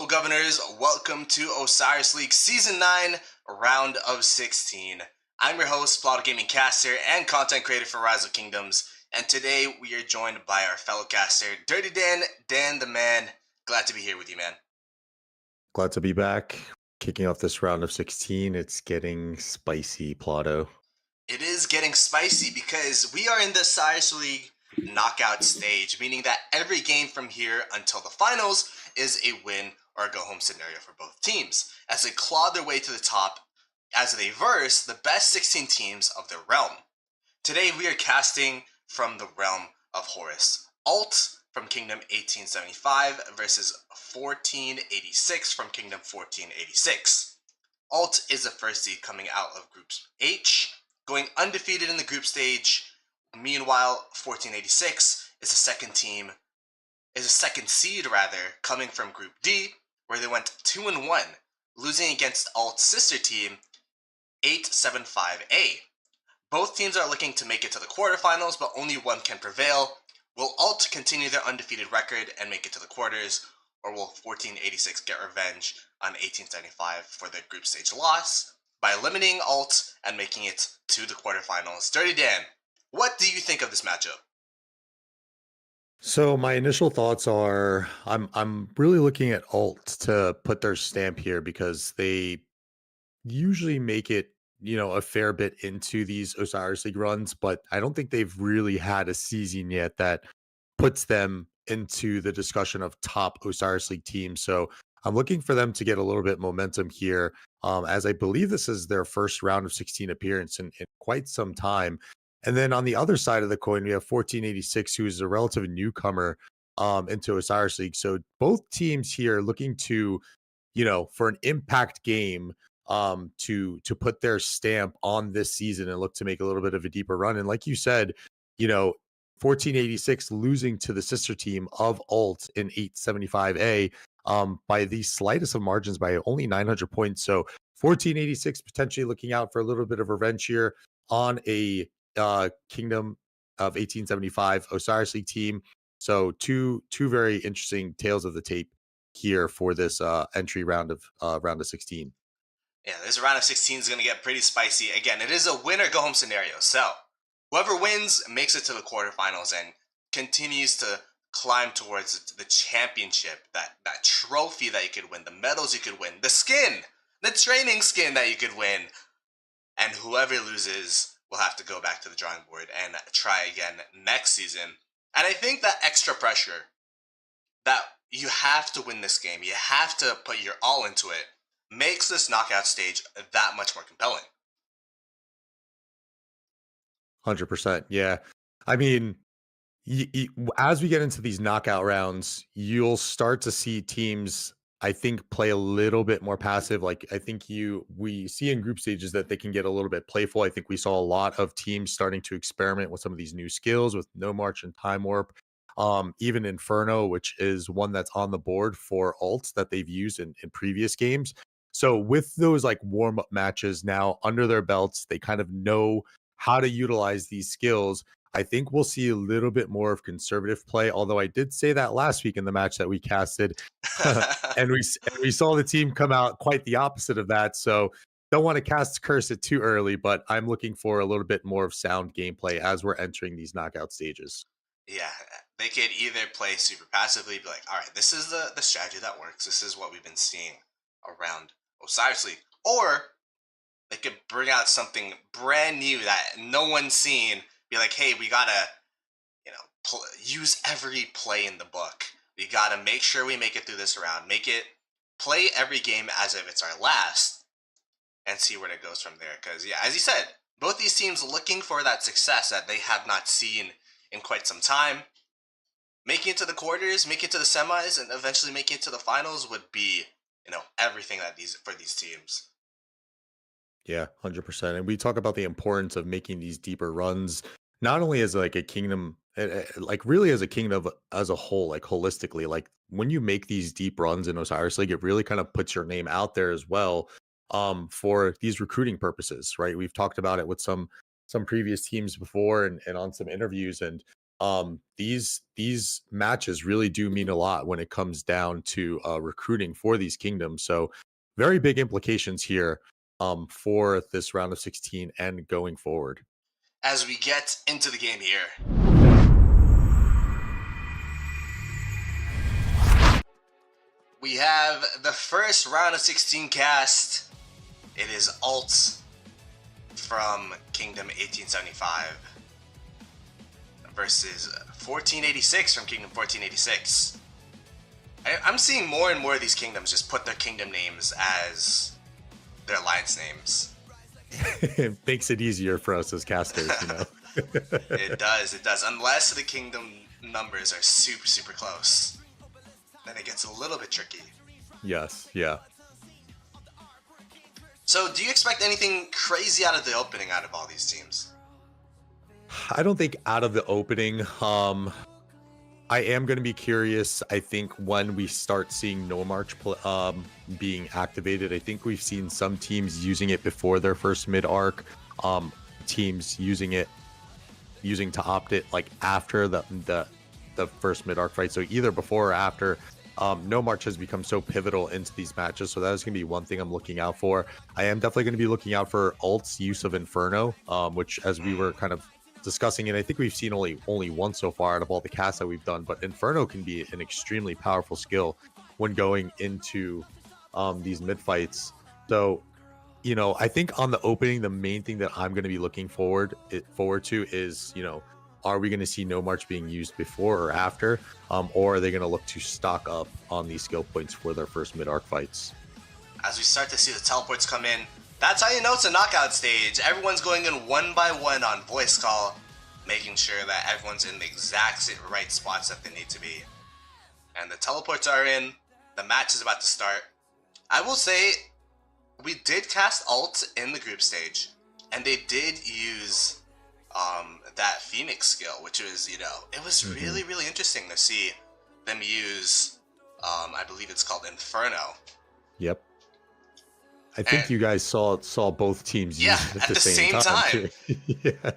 Hello, governors. Welcome to Osiris League Season 9, Round of 16. I'm your host, Plauto Gaming Caster and content creator for Rise of Kingdoms, and today we are joined by our fellow caster, Dirty Dan, Dan the Man. Glad to be here with you, man. Glad to be back. Kicking off this round of 16. It's getting spicy, Plauto. It is getting spicy because we are in the Osiris League knockout stage, meaning that every game from here until the finals is a win or a go-home scenario for both teams, as they claw their way to the top as they verse the best 16 teams of their realm. Today we are casting from the realm of Horus. Alt from Kingdom 1875 versus 1486 from Kingdom 1486. Alt is the first seed coming out of Group H, going undefeated in the group stage. Meanwhile, 1486 is a second seed coming from Group D, where they went 2-1, losing against Alt's sister team, 875A. Both teams are looking to make it to the quarterfinals, but only one can prevail. Will Alt continue their undefeated record and make it to the quarters, or will 1486 get revenge on 1875 for their group stage loss by eliminating Alt and making it to the quarterfinals? Dirty Dan, what do you think of this matchup? So my initial thoughts are I'm really looking at Alt to put their stamp here because they usually make it, a fair bit into these Osiris League runs, but I don't think they've really had a season yet that puts them into the discussion of top Osiris League teams. So I'm looking for them to get a little bit momentum here, as I believe this is their first round of 16 appearance in quite some time. And then on the other side of the coin, we have 1486, who is a relative newcomer into Osiris League. So both teams here looking to, for an impact game, to put their stamp on this season and look to make a little bit of a deeper run. And like you said, 1486 losing to the sister team of Alt in 875A by the slightest of margins, by only 900 points. So 1486 potentially looking out for a little bit of revenge here on a Kingdom of 1875 Osiris League team. So two very interesting tales of the tape here for this entry round of 16. Yeah, this round of 16 is going to get pretty spicy. Again, it is a win or go home scenario. So, whoever wins makes it to the quarterfinals and continues to climb towards the championship, that trophy that you could win, the medals you could win, the skin, the training skin that you could win. And whoever loses will have to go back to the drawing board and try again next season. And I think that extra pressure that you have to win this game, you have to put your all into it, makes this knockout stage that much more compelling. 100%. Yeah. I mean, as we get into these knockout rounds, you'll start to see teams, I think, play a little bit more passive. Like, I think we see in group stages that they can get a little bit playful. I think we saw a lot of teams starting to experiment with some of these new skills with No March and Time Warp. Even Inferno, which is one that's on the board for alts that they've used in previous games. So with those like warm-up matches now under their belts, they kind of know how to utilize these skills. I think we'll see a little bit more of conservative play, although I did say that last week in the match that we casted. and we saw the team come out quite the opposite of that. So don't want to cast curse it too early, but I'm looking for a little bit more of sound gameplay as we're entering these knockout stages. Yeah, they could either play super passively, be like, all right, this is the strategy that works. This is what we've been seeing around Osiris League. Or they could bring out something brand new that no one's seen. Be like, hey, we gotta, use every play in the book. We gotta make sure we make it through this round. Play every game as if it's our last, and see where it goes from there. Because, yeah, as you said, both these teams looking for that success that they have not seen in quite some time. Making it to the quarters, making it to the semis, and eventually making it to the finals would be, everything for these teams. Yeah, 100%. And we talk about the importance of making these deeper runs, not only as like a kingdom, like really as a kingdom as a whole, like holistically. Like when you make these deep runs in Osiris League, it really kind of puts your name out there as well, for these recruiting purposes, right? We've talked about it with some previous teams before and on some interviews. And these matches really do mean a lot when it comes down to recruiting for these kingdoms. So very big implications here for this round of 16 and going forward. As we get into the game here, we have the first round of 16 cast. It is ULT from Kingdom 1875 versus 1486 from Kingdom 1486. I'm seeing more and more of these kingdoms just put their kingdom names as their alliance names. It makes it easier for us as casters, you know. It does. Unless the kingdom numbers are super, super close. Then it gets a little bit tricky. Yes, yeah. So, do you expect anything crazy out of the opening out of all these teams? I don't think out of the opening. I am going to be curious, I think, when we start seeing No March being activated. I think we've seen some teams using it before their first mid-arc. Teams using to opt it like after the first mid-arc fight. So either before or after. No March has become so pivotal into these matches, so that is going to be one thing I'm looking out for. I am definitely going to be looking out for ULT's use of Inferno, which, as we were kind of discussing, and I think we've seen only one so far out of all the casts that we've done, but Inferno can be an extremely powerful skill when going into these mid fights. So, you know, I think on the opening, the main thing that I'm going to be looking forward to is, you know, are we going to see No March being used before or after, or are they going to look to stock up on these skill points for their first mid-arc fights? As we start to see the teleports come in, that's how you know it's a knockout stage. Everyone's going in one by one on voice call, making sure that everyone's in the exact right spots that they need to be. And the teleports are in, the match is about to start. I will say, we did cast ULT in the group stage, and they did use that Phoenix skill, which was, you know, it was really, really interesting to see them use, I believe it's called Inferno. Yep. I think you guys saw both teams use it at the same time. Yeah.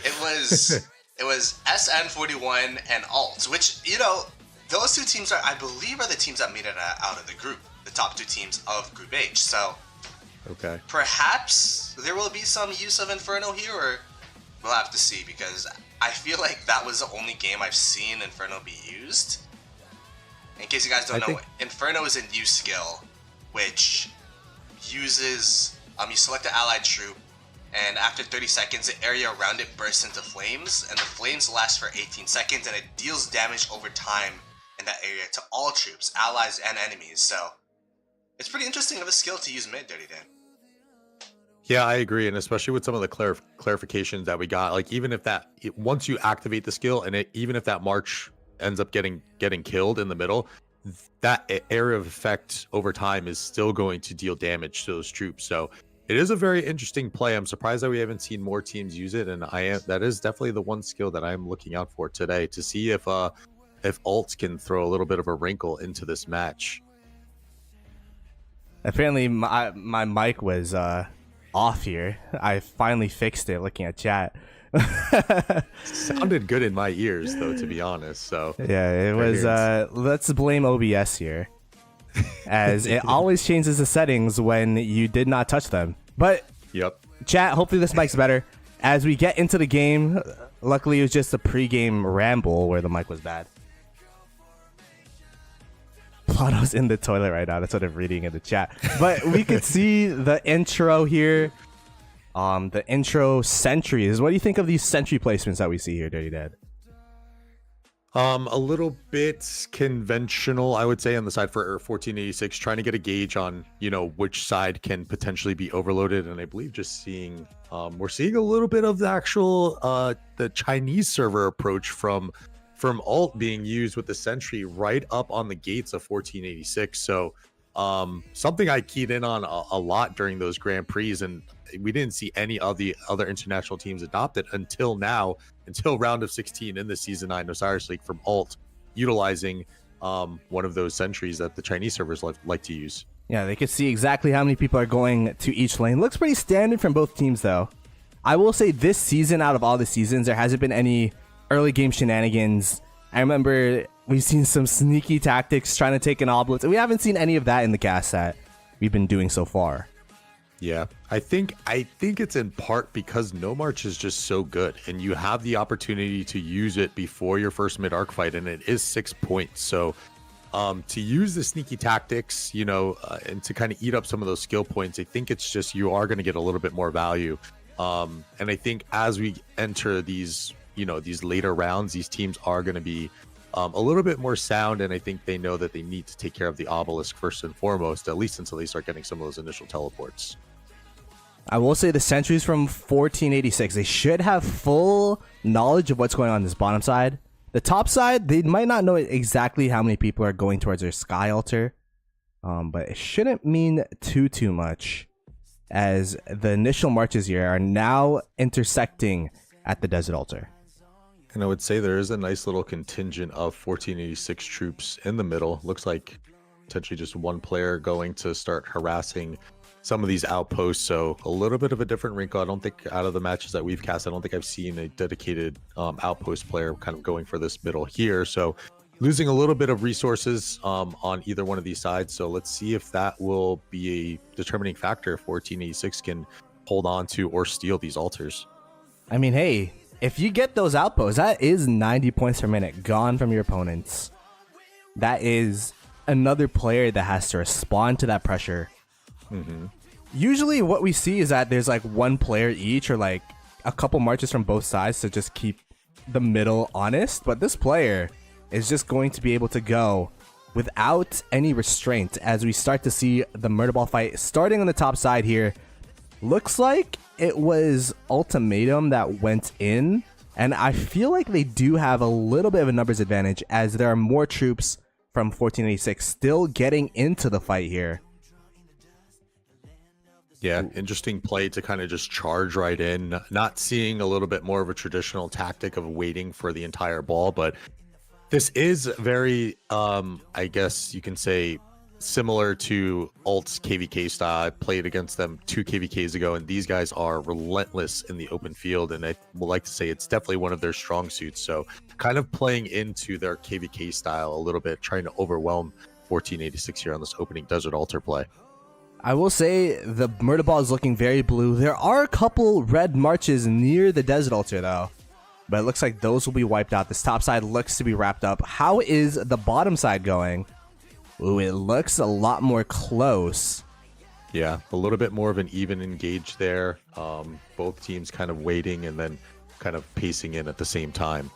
It was SN41 and ULT, which, you know, those two teams are, I believe, are the teams that made it out of the group, the top two teams of Group H. So, okay, perhaps there will be some use of Inferno here, or we'll have to see, because I feel like that was the only game I've seen Inferno be used. In case you guys don't know, Inferno is a new skill, which uses, you select an allied troop, and after 30 seconds, the area around it bursts into flames, and the flames last for 18 seconds, and it deals damage over time in that area to all troops, allies, and enemies. So, it's pretty interesting of a skill to use mid, Dirty Dan. Yeah, I agree, and especially with some of the clarifications that we got, like even if once you activate the skill, and even if that march ends up getting killed in the middle, that area of effect over time is still going to deal damage to those troops. So it is a very interesting play. I'm surprised that we haven't seen more teams use it, and that is definitely the one skill that I'm looking out for today to see if ULT can throw a little bit of a wrinkle into this match. Apparently, my mic was off here. I finally fixed it looking at chat. Sounded good in my ears, though, to be honest. So yeah, it was let's blame OBS here, as it always changes the settings when you did not touch them. But yep, chat, hopefully this mic's better as we get into the game. Luckily it was just a pre-game ramble where the mic was bad. Plato's in the toilet right now. That's what I'm reading in the chat. But we could see the intro here. The intro sentries. What do you think of these sentry placements that we see here, Dirty Dad? A little bit conventional, I would say, on the side for 1486, trying to get a gauge on, you know, which side can potentially be overloaded. And I believe just seeing, we're seeing a little bit of the actual, the Chinese server approach from ULT being used with the sentry right up on the gates of 1486. So something I keyed in on a lot during those Grand Prix, and we didn't see any of the other international teams adopt it until now, until round of 16 in the Season 9 Osiris League from ULT, utilizing one of those sentries that the Chinese servers like to use. Yeah, they could see exactly how many people are going to each lane. Looks pretty standard from both teams, though. I will say this season, out of all the seasons, there hasn't been any early game shenanigans. I remember we've seen some sneaky tactics trying to take an obelisk. We haven't seen any of that in the cast that we've been doing so far. Yeah, I think it's in part because No March is just so good, and you have the opportunity to use it before your first mid arc fight, and it is 6 points. So to use the sneaky tactics, and to kind of eat up some of those skill points, I think it's just you are going to get a little bit more value. And I think as we enter these later rounds, these teams are going to be a little bit more sound, and I think they know that they need to take care of the obelisk first and foremost, at least until they start getting some of those initial teleports. I will say the sentries from 1486, they should have full knowledge of what's going on this bottom side. The top side, they might not know exactly how many people are going towards their sky altar, but it shouldn't mean too much, as the initial marches here are now intersecting at the desert altar. And I would say there is a nice little contingent of 1486 troops in the middle. Looks like potentially just one player going to start harassing some of these outposts. So a little bit of a different wrinkle. I don't think out of the matches that we've cast, I don't think I've seen a dedicated outpost player kind of going for this middle here. So losing a little bit of resources on either one of these sides. So let's see if that will be a determining factor if 1486 can hold on to or steal these altars. I mean, hey, if you get those outposts, that is 90 points per minute gone from your opponents. That is another player that has to respond to that pressure. Usually what we see is that there's like one player each, or like a couple marches from both sides to just keep the middle honest, but this player is just going to be able to go without any restraint as we start to see the murder ball fight starting on the top side here. Looks like it was ultimatum that went in, and I feel like they do have a little bit of a numbers advantage as there are more troops from 1486 still getting into the fight here. Yeah, interesting play to kind of just charge right in, not seeing a little bit more of a traditional tactic of waiting for the entire ball, but this is very, I guess you can say, similar to Alt's KVK style. I played against them 2 KVKs ago, and these guys are relentless in the open field, and I would like to say it's definitely one of their strong suits. So kind of playing into their KVK style a little bit, trying to overwhelm 1486 here on this opening desert altar play. I will say the murder ball is looking very blue. There are a couple red marches near the desert altar though, but it looks like those will be wiped out. This top side looks to be wrapped up. How is the bottom side going? Ooh, it looks a lot more close. Yeah, a little bit more of an even engage there. Both teams kind of waiting and then kind of pacing in at the same time.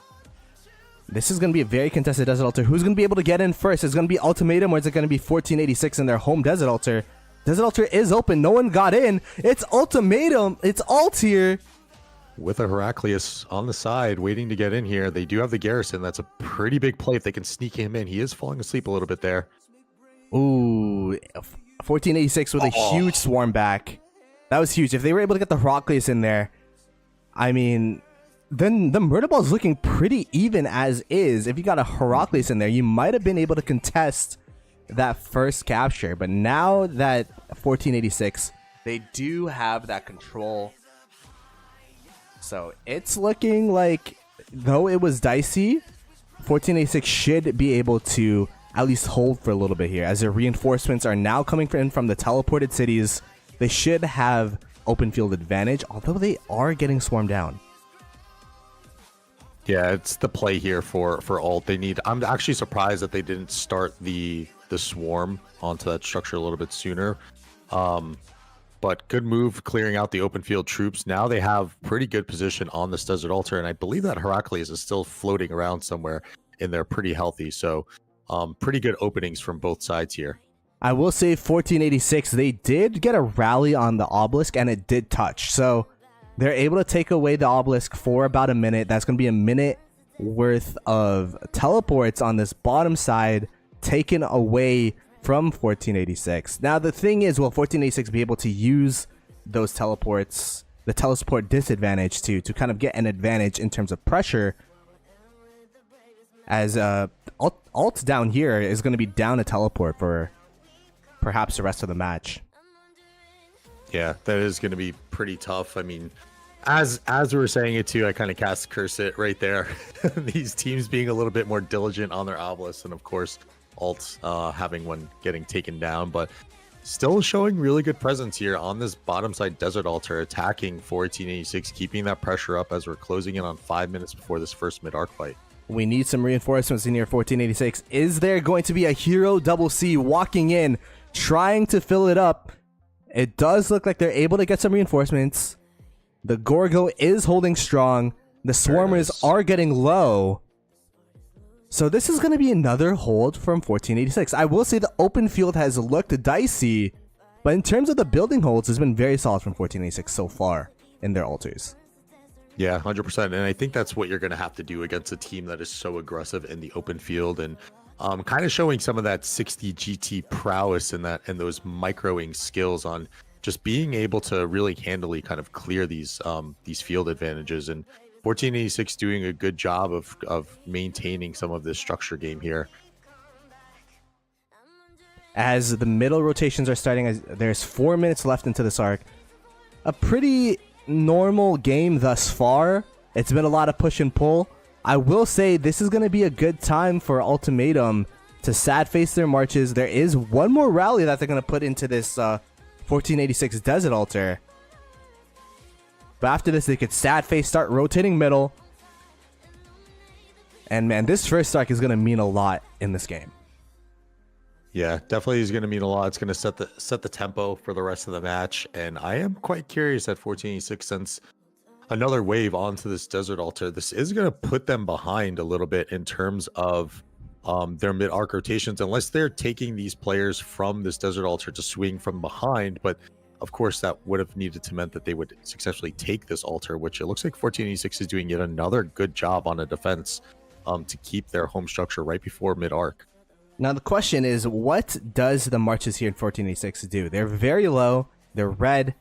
This is going to be a very contested desert altar. Who's going to be able to get in first? Is it going to be Ultimatum, or is it going to be 1486 in their home desert altar? Desert altar is open. No one got in. It's Ultimatum. It's Alt here. With a Heraclius on the side waiting to get in here. They do have the garrison. That's a pretty big play if they can sneak him in. He is falling asleep a little bit there. Ooh, 1486 with a huge swarm back. That was huge. If they were able to get the Heraclius in there, I mean, then the murder ball is looking pretty even as is. If you got a Heraclius in there, you might have been able to contest that first capture. But now that 1486, they do have that control. So it's looking like, though it was dicey, 1486 should be able to at least hold for a little bit here, as their reinforcements are now coming in from the teleported cities. They should have open field advantage, although they are getting swarmed down. Yeah, it's the play here for Alt. They need. I'm actually surprised that they didn't start the swarm onto that structure a little bit sooner. But good move clearing out the open field troops. Now they have pretty good position on this desert altar, and I believe that Heraclius is still floating around somewhere in there pretty healthy. So pretty good openings from both sides here. I will say 1486, they did get a rally on the obelisk, and it did touch. So they're able to take away the obelisk for about a minute. That's going to be a minute worth of teleports on this bottom side taken away from 1486. Now the thing is, will 1486 be able to use those teleports, the teleport disadvantage to kind of get an advantage in terms of pressure, as Alt down here is going to be down a teleport for perhaps the rest of the match. Yeah, that is going to be pretty tough. I mean, As we were saying it too, I kind of cast curse it right there. These teams being a little bit more diligent on their obelisks, and of course, alt having one getting taken down, but still showing really good presence here on this bottom side desert altar, attacking 1486, keeping that pressure up as we're closing in on 5 minutes before this first mid arc fight. We need some reinforcements in here. 1486. Is there going to be a hero double C walking in, trying to fill it up? It does look like they're able to get some reinforcements. The Gorgo is holding strong. The Swarmers are getting low. So this is going to be another hold from 1486. I will say the open field has looked dicey, but in terms of the building holds, it's been very solid from 1486 so far in their altars. Yeah, 100%. And I think that's what you're going to have to do against a team that is so aggressive in the open field, and kind of showing some of that 60 GT prowess and those microing skills on just being able to really handily kind of clear these field advantages. And 1486 doing a good job of maintaining some of this structure game here. As the middle rotations are starting, there's 4 minutes left into this arc. A pretty normal game thus far. It's been a lot of push and pull. I will say this is going to be a good time for Ultimatum to sad face their marches. There is one more rally that they're going to put into this 1486 desert altar. But after this, they could sad face, start rotating middle. And man, this first arc is going to mean a lot in this game. Yeah, definitely is going to mean a lot. It's going to set the tempo for the rest of the match. And I am quite curious at 1486, since another wave onto this desert altar, this is going to put them behind a little bit in terms of their mid-arc rotations, unless they're taking these players from this desert altar to swing from behind. But of course, that would have needed to meant that they would successfully take this altar, which it looks like 1486 is doing yet another good job on a defense to keep their home structure right before mid-arc. Now the question is, what does the marches here in 1486 do? They're very low. They're red.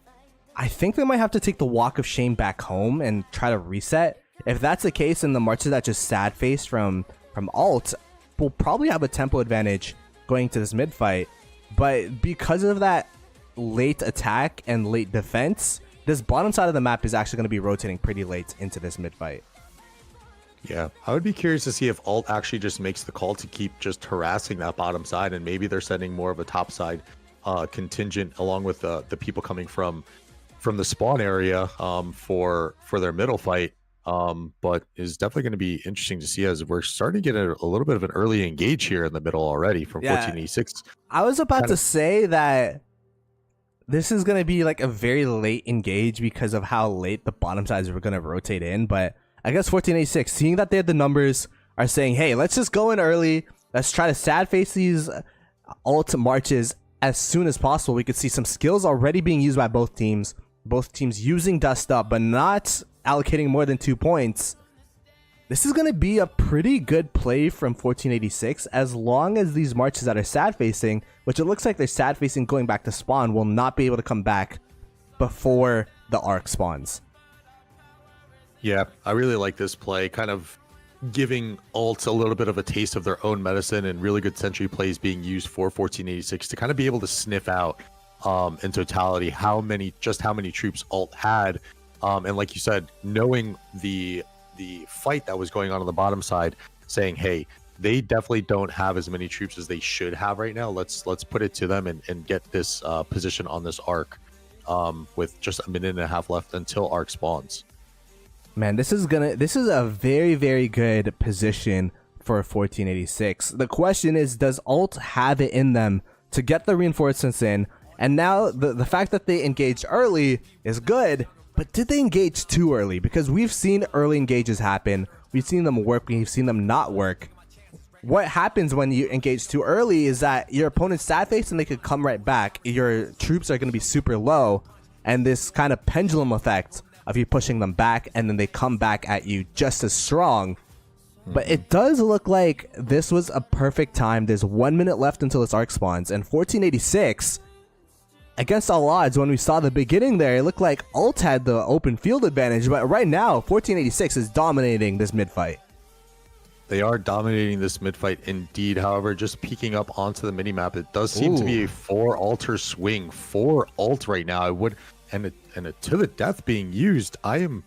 I think they might have to take the walk of shame back home and try to reset. If that's the case, then the marches that just sad face from alt will probably have a tempo advantage going to this mid fight. But because of that late attack and late defense, this bottom side of the map is actually going to be rotating pretty late into this mid fight. Yeah, I would be curious to see if alt actually just makes the call to keep just harassing that bottom side, and maybe they're sending more of a top side contingent along with the people coming from the spawn area for their middle fight. But it's definitely going to be interesting to see, as we're starting to get a little bit of an early engage here in the middle already from 1486. I was about to say that this is going to be like a very late engage because of how late the bottom sides were going to rotate in. But I guess 1486, seeing that they have the numbers, are saying, hey, let's just go in early. Let's try to sad face these alt marches as soon as possible. We could see some skills already being used by both teams. Both teams using Dust Up, but not allocating more than 2 points. This is going to be a pretty good play from 1486, as long as these marches that are sad facing, which it looks like they're sad facing going back to spawn, will not be able to come back before the arc spawns. Yeah, I really like this play, kind of giving alt a little bit of a taste of their own medicine, and really good sentry plays being used for 1486 to kind of be able to sniff out in totality how many troops alt had. And like you said, knowing the fight that was going on the bottom side, saying, hey, they definitely don't have as many troops as they should have right now. Let's put it to them and get this position on this arc with just a minute and a half left until arc spawns. Man, this is a very, very good position for 1486. The question is, does alt have it in them to get the reinforcements in? And now the fact that they engaged early is good, but did they engage too early? Because we've seen early engages happen. We've seen them work. We've seen them not work. What happens when you engage too early is that your opponent's sad face and they could come right back. Your troops are going to be super low, and this kind of pendulum effect of you pushing them back and then they come back at you just as strong. But it does look like this was a perfect time. There's 1 minute left until this arc spawns, and 1486, against all odds, when we saw the beginning there, it looked like alt had the open field advantage, but right now 1486 is dominating this mid fight. They are dominating this mid fight indeed. However, just peeking up onto the minimap, it does seem to be a 4 altar swing for alt right now. and a to the death being used. I am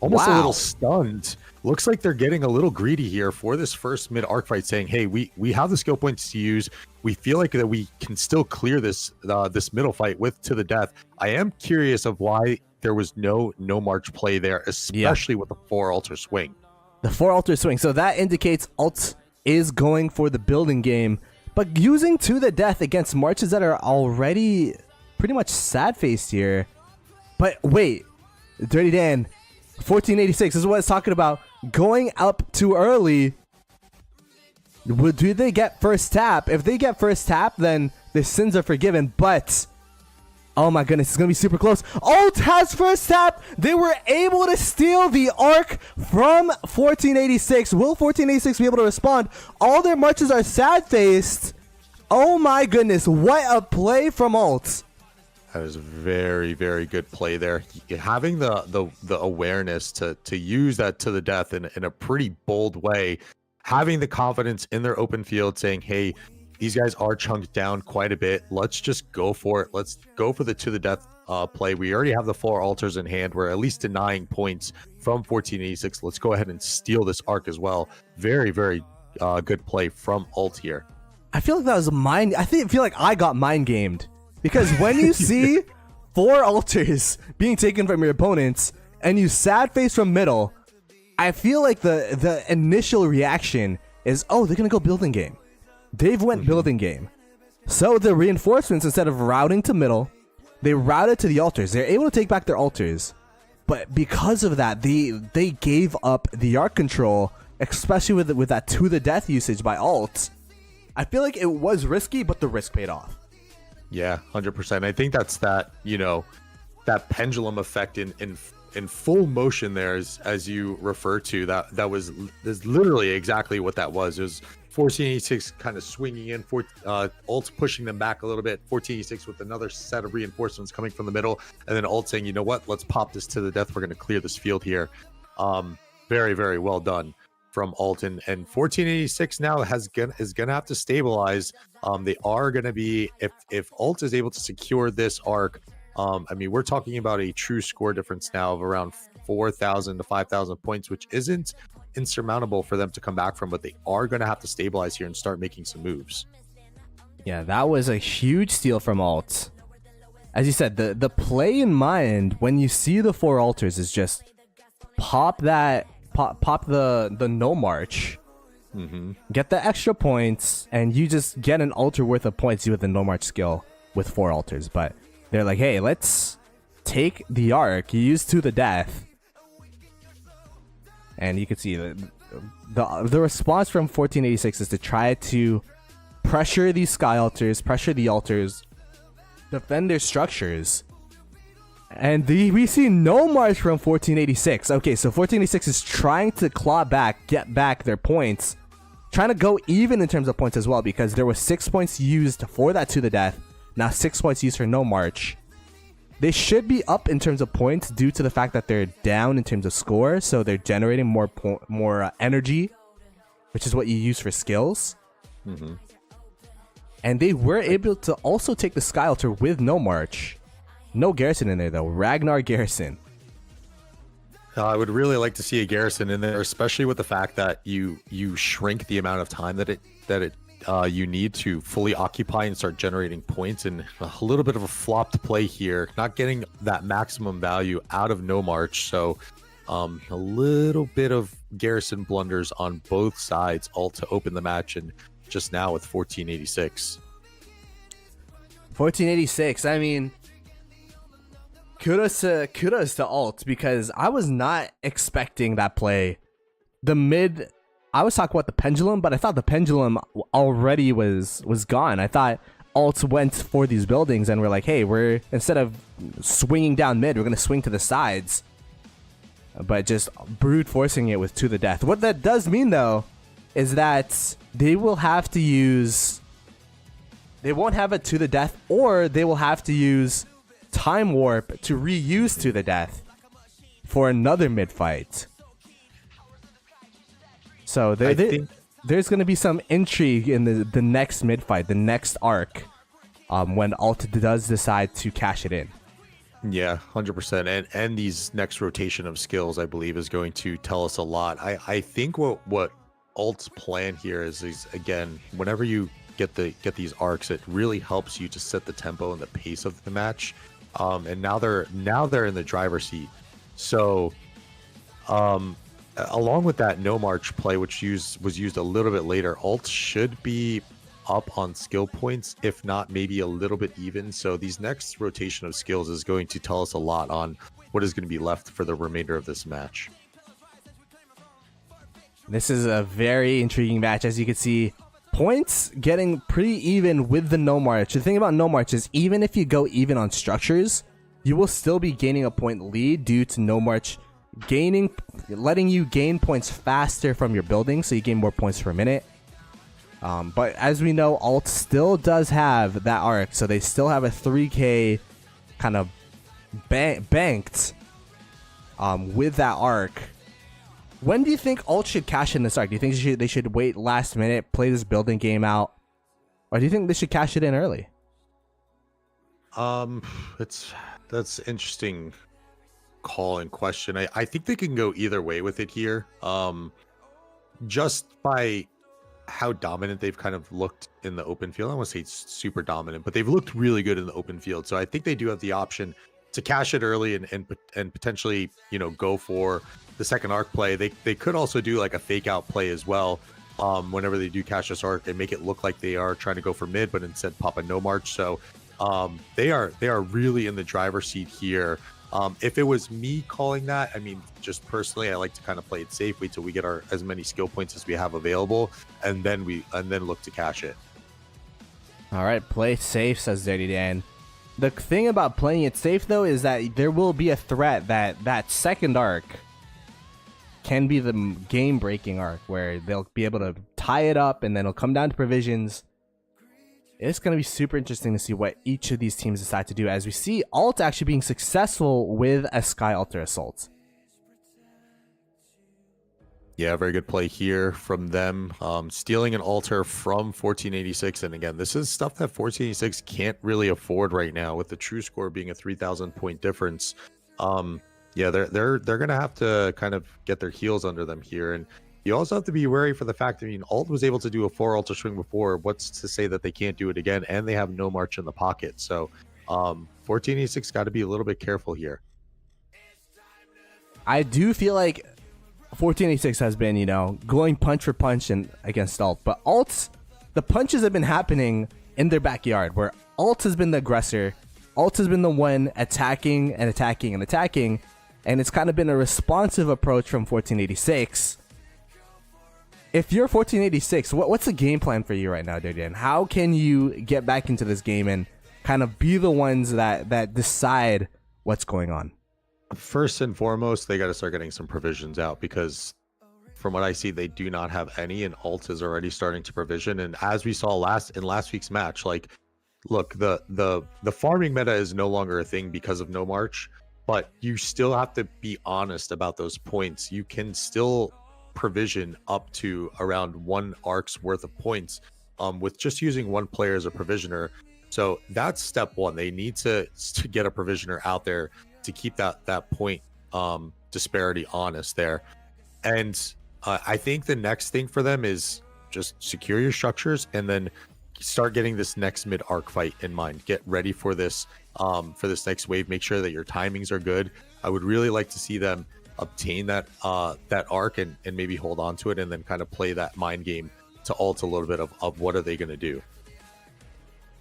almost a little stunned. Looks like they're getting a little greedy here for this first mid arc fight, saying, hey, we have the skill points to use. We feel like that we can still clear this this middle fight with to the death. I am curious of why there was no march play there, especially with the 4 altar swing. The 4 altar swing. So that indicates alt is going for the building game, but using to the death against marches that are already pretty much sad faced here. But wait, Dirty Dan, 1486 is what it's talking about. Going up too early. Do they get first tap? If they get first tap, then their sins are forgiven. But oh my goodness, it's gonna be super close. Alt has first tap. They were able to steal the arc from 1486. Will 1486 be able to respond? All their marches are sad faced. Oh my goodness, what a play from alt. That was a very, very good play there. Having the awareness to use that to the death in a pretty bold way, having the confidence in their open field, saying, hey, these guys are chunked down quite a bit. Let's just go for it. Let's go for the to the death play. We already have the 4 altars in hand. We're at least denying points from 1486. Let's go ahead and steal this arc as well. Very, very good play from alt here. I feel like that was a mind. I feel like I got mind gamed. Because when you see 4 altars being taken from your opponents and you sad face from middle, I feel like the initial reaction is, oh, they're going to go building game. They've went building game. So the reinforcements, instead of routing to middle, they routed to the altars. They're able to take back their altars. But because of that, they gave up the arc control, especially with that to the death usage by alt. I feel like it was risky, but the risk paid off. Yeah, 100%. I think that's that, that pendulum effect in full motion there, as you refer to. That was literally exactly what that was. It was 1486 kind of swinging in, alt pushing them back a little bit, 1486 with another set of reinforcements coming from the middle, and then alt saying, you know what, let's pop this to the death. We're going to clear this field here. Very, very well done from alt, and 1486 now is gonna have to stabilize. They are gonna be, if alt is able to secure this arc, I mean, we're talking about a true score difference now of around 4,000 to 5,000 points, which isn't insurmountable for them to come back from, but they are gonna have to stabilize here and start making some moves. Yeah, that was a huge steal from alt. As you said, the play in mind when you see the 4 altars is just pop the no march, get the extra points, and you just get an altar worth of points with the no march skill with 4 altars. But they're like, hey, let's take the arc, you use to the death, and you can see the response from 1486 is to try to pressure these sky altars, pressure the altars, defend their structures. And we see no march from 1486. Okay, so 1486 is trying to claw back, get back their points, trying to go even in terms of points as well, because there was 6 points used for that to the death, now 6 points used for no march. They should be up in terms of points due to the fact that they're down in terms of score, so they're generating more energy, which is what you use for skills. And they were able to also take the sky altar with no march. No Garrison in there though. Ragnar Garrison. I would really like to see a Garrison in there, especially with the fact that you shrink the amount of time that you need to fully occupy and start generating points. And a little bit of a flopped play here, not getting that maximum value out of no march. So a little bit of Garrison blunders on both sides, all to open the match. And just now with 1486. 1486. I mean, kudos to alt, because I was not expecting that play. The mid, I was talking about the pendulum, but I thought the pendulum already was gone. I thought alt went for these buildings and we're like, hey, we're, instead of swinging down mid, we're going to swing to the sides. But just brute forcing it with to the death. What that does mean though is that they will have to use, they won't have it to the death, or they will have to use time warp to reuse to the death for another mid fight. So there's going to be some intrigue in the next mid fight, the next arc, when alt does decide to cash it in. Yeah, 100%. And these next rotation of skills, I believe, is going to tell us a lot. I think what Alt's plan here is again, whenever you get these arcs, it really helps you to set the tempo and the pace of the match. And now they're in the driver's seat. So along with that no march play, which was used a little bit later, Alt should be up on skill points, if not maybe a little bit even. So these next rotation of skills is going to tell us a lot on what is going to be left for the remainder of this match. This is a very intriguing match. As you can see, points getting pretty even with the no march. The thing about no march is even if you go even on structures, you will still be gaining a point lead due to no march letting you gain points faster from your building, so you gain more points per minute. But as we know, Alt still does have that arc, so they still have a 3k kind of banked with that arc. When do you think Alt should cash in this arc? Do you think they should wait last minute, play this building game out, or do you think they should cash it in early? That's interesting call and question. I think they can go either way with it here. Just by how dominant they've kind of looked in the open field. I don't want to say it's super dominant, but they've looked really good in the open field. So I think they do have the option to cash it early and potentially, go for the second arc play. They could also do like a fake out play as well. Whenever they do cash this arc and make it look like they are trying to go for mid, but instead pop a no march. So they are really in the driver's seat here. If it was me calling that, I mean, just personally, I like to kind of play it safe, wait till we get as many skill points as we have available, and then look to cash it. All right, play safe, says Dirty Dan. The thing about playing it safe, though, is that there will be a threat that second arc can be the game-breaking arc, where they'll be able to tie it up, and then it'll come down to provisions. It's going to be super interesting to see what each of these teams decide to do, as we see Alt actually being successful with a Sky Altar Assault. Yeah, very good play here from them. Stealing an altar from 1486. And again, this is stuff that 1486 can't really afford right now, with the true score being a 3,000 point difference. Yeah, they're going to have to kind of get their heels under them here. And you also have to be wary for the fact that, I mean, Alt was able to do a 4 altar swing before. What's to say that they can't do it again? And they have no march in the pocket. So 1486 got to be a little bit careful here. I do feel like 1486 has been, going punch for punch against Alt. But Alt, the punches have been happening in their backyard, where Alt has been the aggressor. Alt has been the one attacking and attacking and attacking. And it's kind of been a responsive approach from 1486. If you're 1486, what's the game plan for you right now, Dirty? How can you get back into this game and kind of be the ones that decide what's going on? First and foremost, they got to start getting some provisions out, because from what I see, they do not have any, and Alt is already starting to provision. And as we saw in last week's match, like, look, the farming meta is no longer a thing because of no march, but you still have to be honest about those points. You can still provision up to around 1 arc's worth of points with just using one player as a provisioner. So that's step one. They need to get a provisioner out there to keep that point disparity honest there. And I think the next thing for them is just secure your structures and then start getting this next mid arc fight in mind. Get ready for this next wave. Make sure that your timings are good. I would really like to see them obtain that arc and maybe hold on to it, and then kind of play that mind game to Alt a little bit of what are they going to do.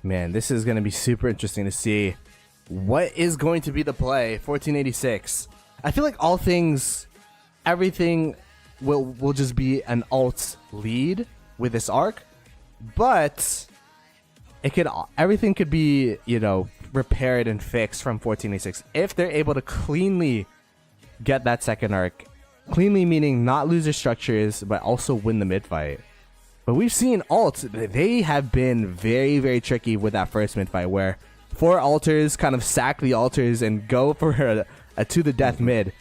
Man, this is going to be super interesting to see what is going to be the play. 1486. I feel like everything will just be an Alt lead with this arc, but everything could be, repaired and fixed from 1486 if they're able to cleanly get that second arc. Cleanly meaning not lose their structures, but also win the mid fight. But we've seen Alt, they have been very, very tricky with that first mid fight, where 4 altars kind of sack the altars and go for a to the death mid.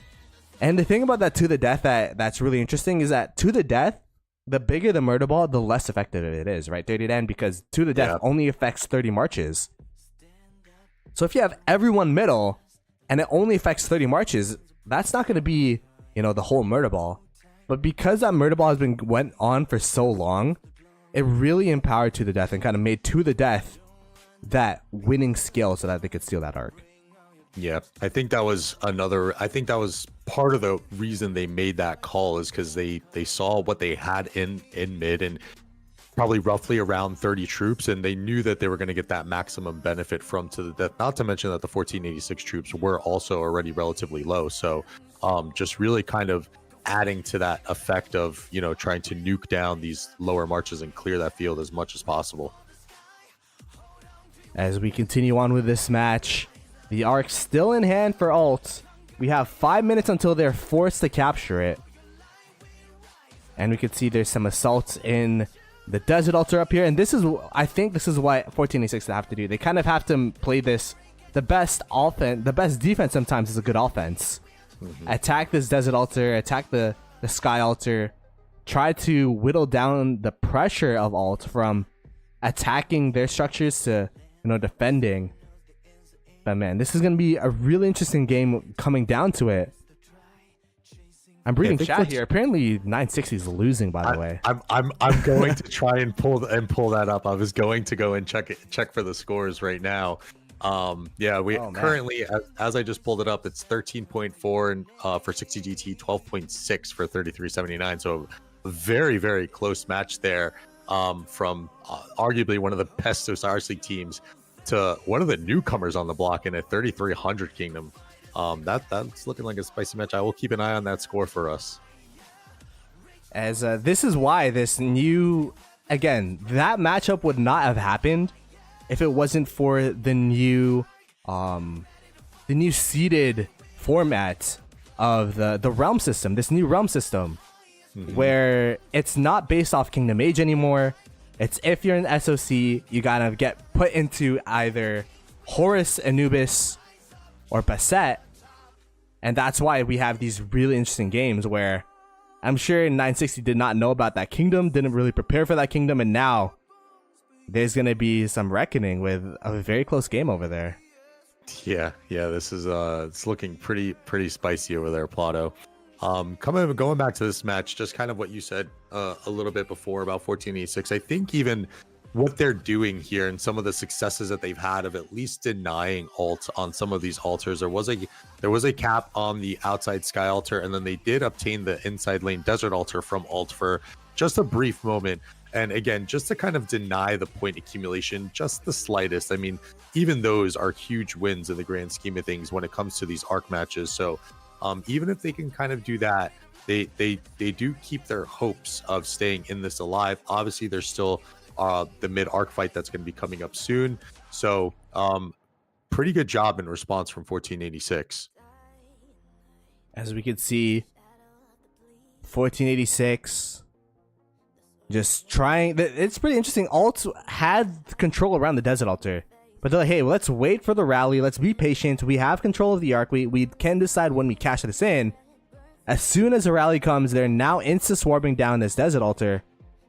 And the thing about that to the death that's really interesting is that to the death, the bigger the murder ball, the less effective it is, right? 30 to end, because to the death only affects 30 marches. So if you have everyone middle, and it only affects 30 marches, that's not going to be, you know, the whole murder ball. But because that murder ball went on for so long, it really empowered To the Death and kind of made To the Death that winning skill so that they could steal that arc. Yeah, I think that was part of the reason they made that call, is because they saw what they had in mid, and probably roughly around 30 troops, and they knew that they were going to get that maximum benefit from To the Death. Not to mention that the 1486 troops were also already relatively low, so just really kind of adding to that effect of, you know, trying to nuke down these lower marches and clear that field as much as possible. As we continue on with this match, the arc still in hand for Alt. We have 5 minutes until they're forced to capture it. And we can see there's some assaults in the Desert Altar up here. And this is, I think this is what 1486 have to do. They kind of have to play this, the best defense sometimes is a good offense. Attack this Desert Altar, attack the Sky Altar, try to whittle down the pressure of Alt from attacking their structures to, you know, defending. But man, this is going to be a really interesting game coming down to it. I'm reading chat here. Apparently 960 is losing, by the way. I'm going to try and pull that up. I was going to go and check for the scores right now. Yeah, we currently, as I just pulled it up, it's 13.4 and for 60 GT, 12.6 for 3379. So a very, very close match there, from arguably one of the best Osiris League teams to one of the newcomers on the block in a 3300 Kingdom. That's looking like a spicy match. I will keep an eye on that score for us. As this is why this new, again, that matchup would not have happened if it wasn't for the new seeded format of the realm system, this new realm system, where it's not based off Kingdom Age anymore. It's if you're an SOC, you gotta get put into either Horus, Anubis, or Basset. And that's why we have these really interesting games where I'm sure 960 did not know about that kingdom, didn't really prepare for that kingdom, and now there's going to be some reckoning with a very close game over there. Yeah, this is it's looking pretty spicy over there, Plato. Going back to this match, just kind of what you said a little bit before about 1486. I think even what they're doing here and some of the successes that they've had of at least denying ult on some of these altars. There was a cap on the outside Sky Altar, and then they did obtain the inside lane Desert Altar from ult for just a brief moment. And again, just to kind of deny the point accumulation, just the slightest. I mean, even those are huge wins in the grand scheme of things when it comes to these arc matches. So even if they can kind of do that, they do keep their hopes of staying in this alive. Obviously, there's still the mid arc fight that's going to be coming up soon. So pretty good job in response from 1486. As we can see, 1486 just trying. It's pretty interesting. Alt had control around the Desert Altar, but they're like, hey, well, let's wait for the rally. Let's be patient. We have control of the arc. We can decide when we cash this in. As soon as a rally comes, they're now insta-swarming down this Desert Altar.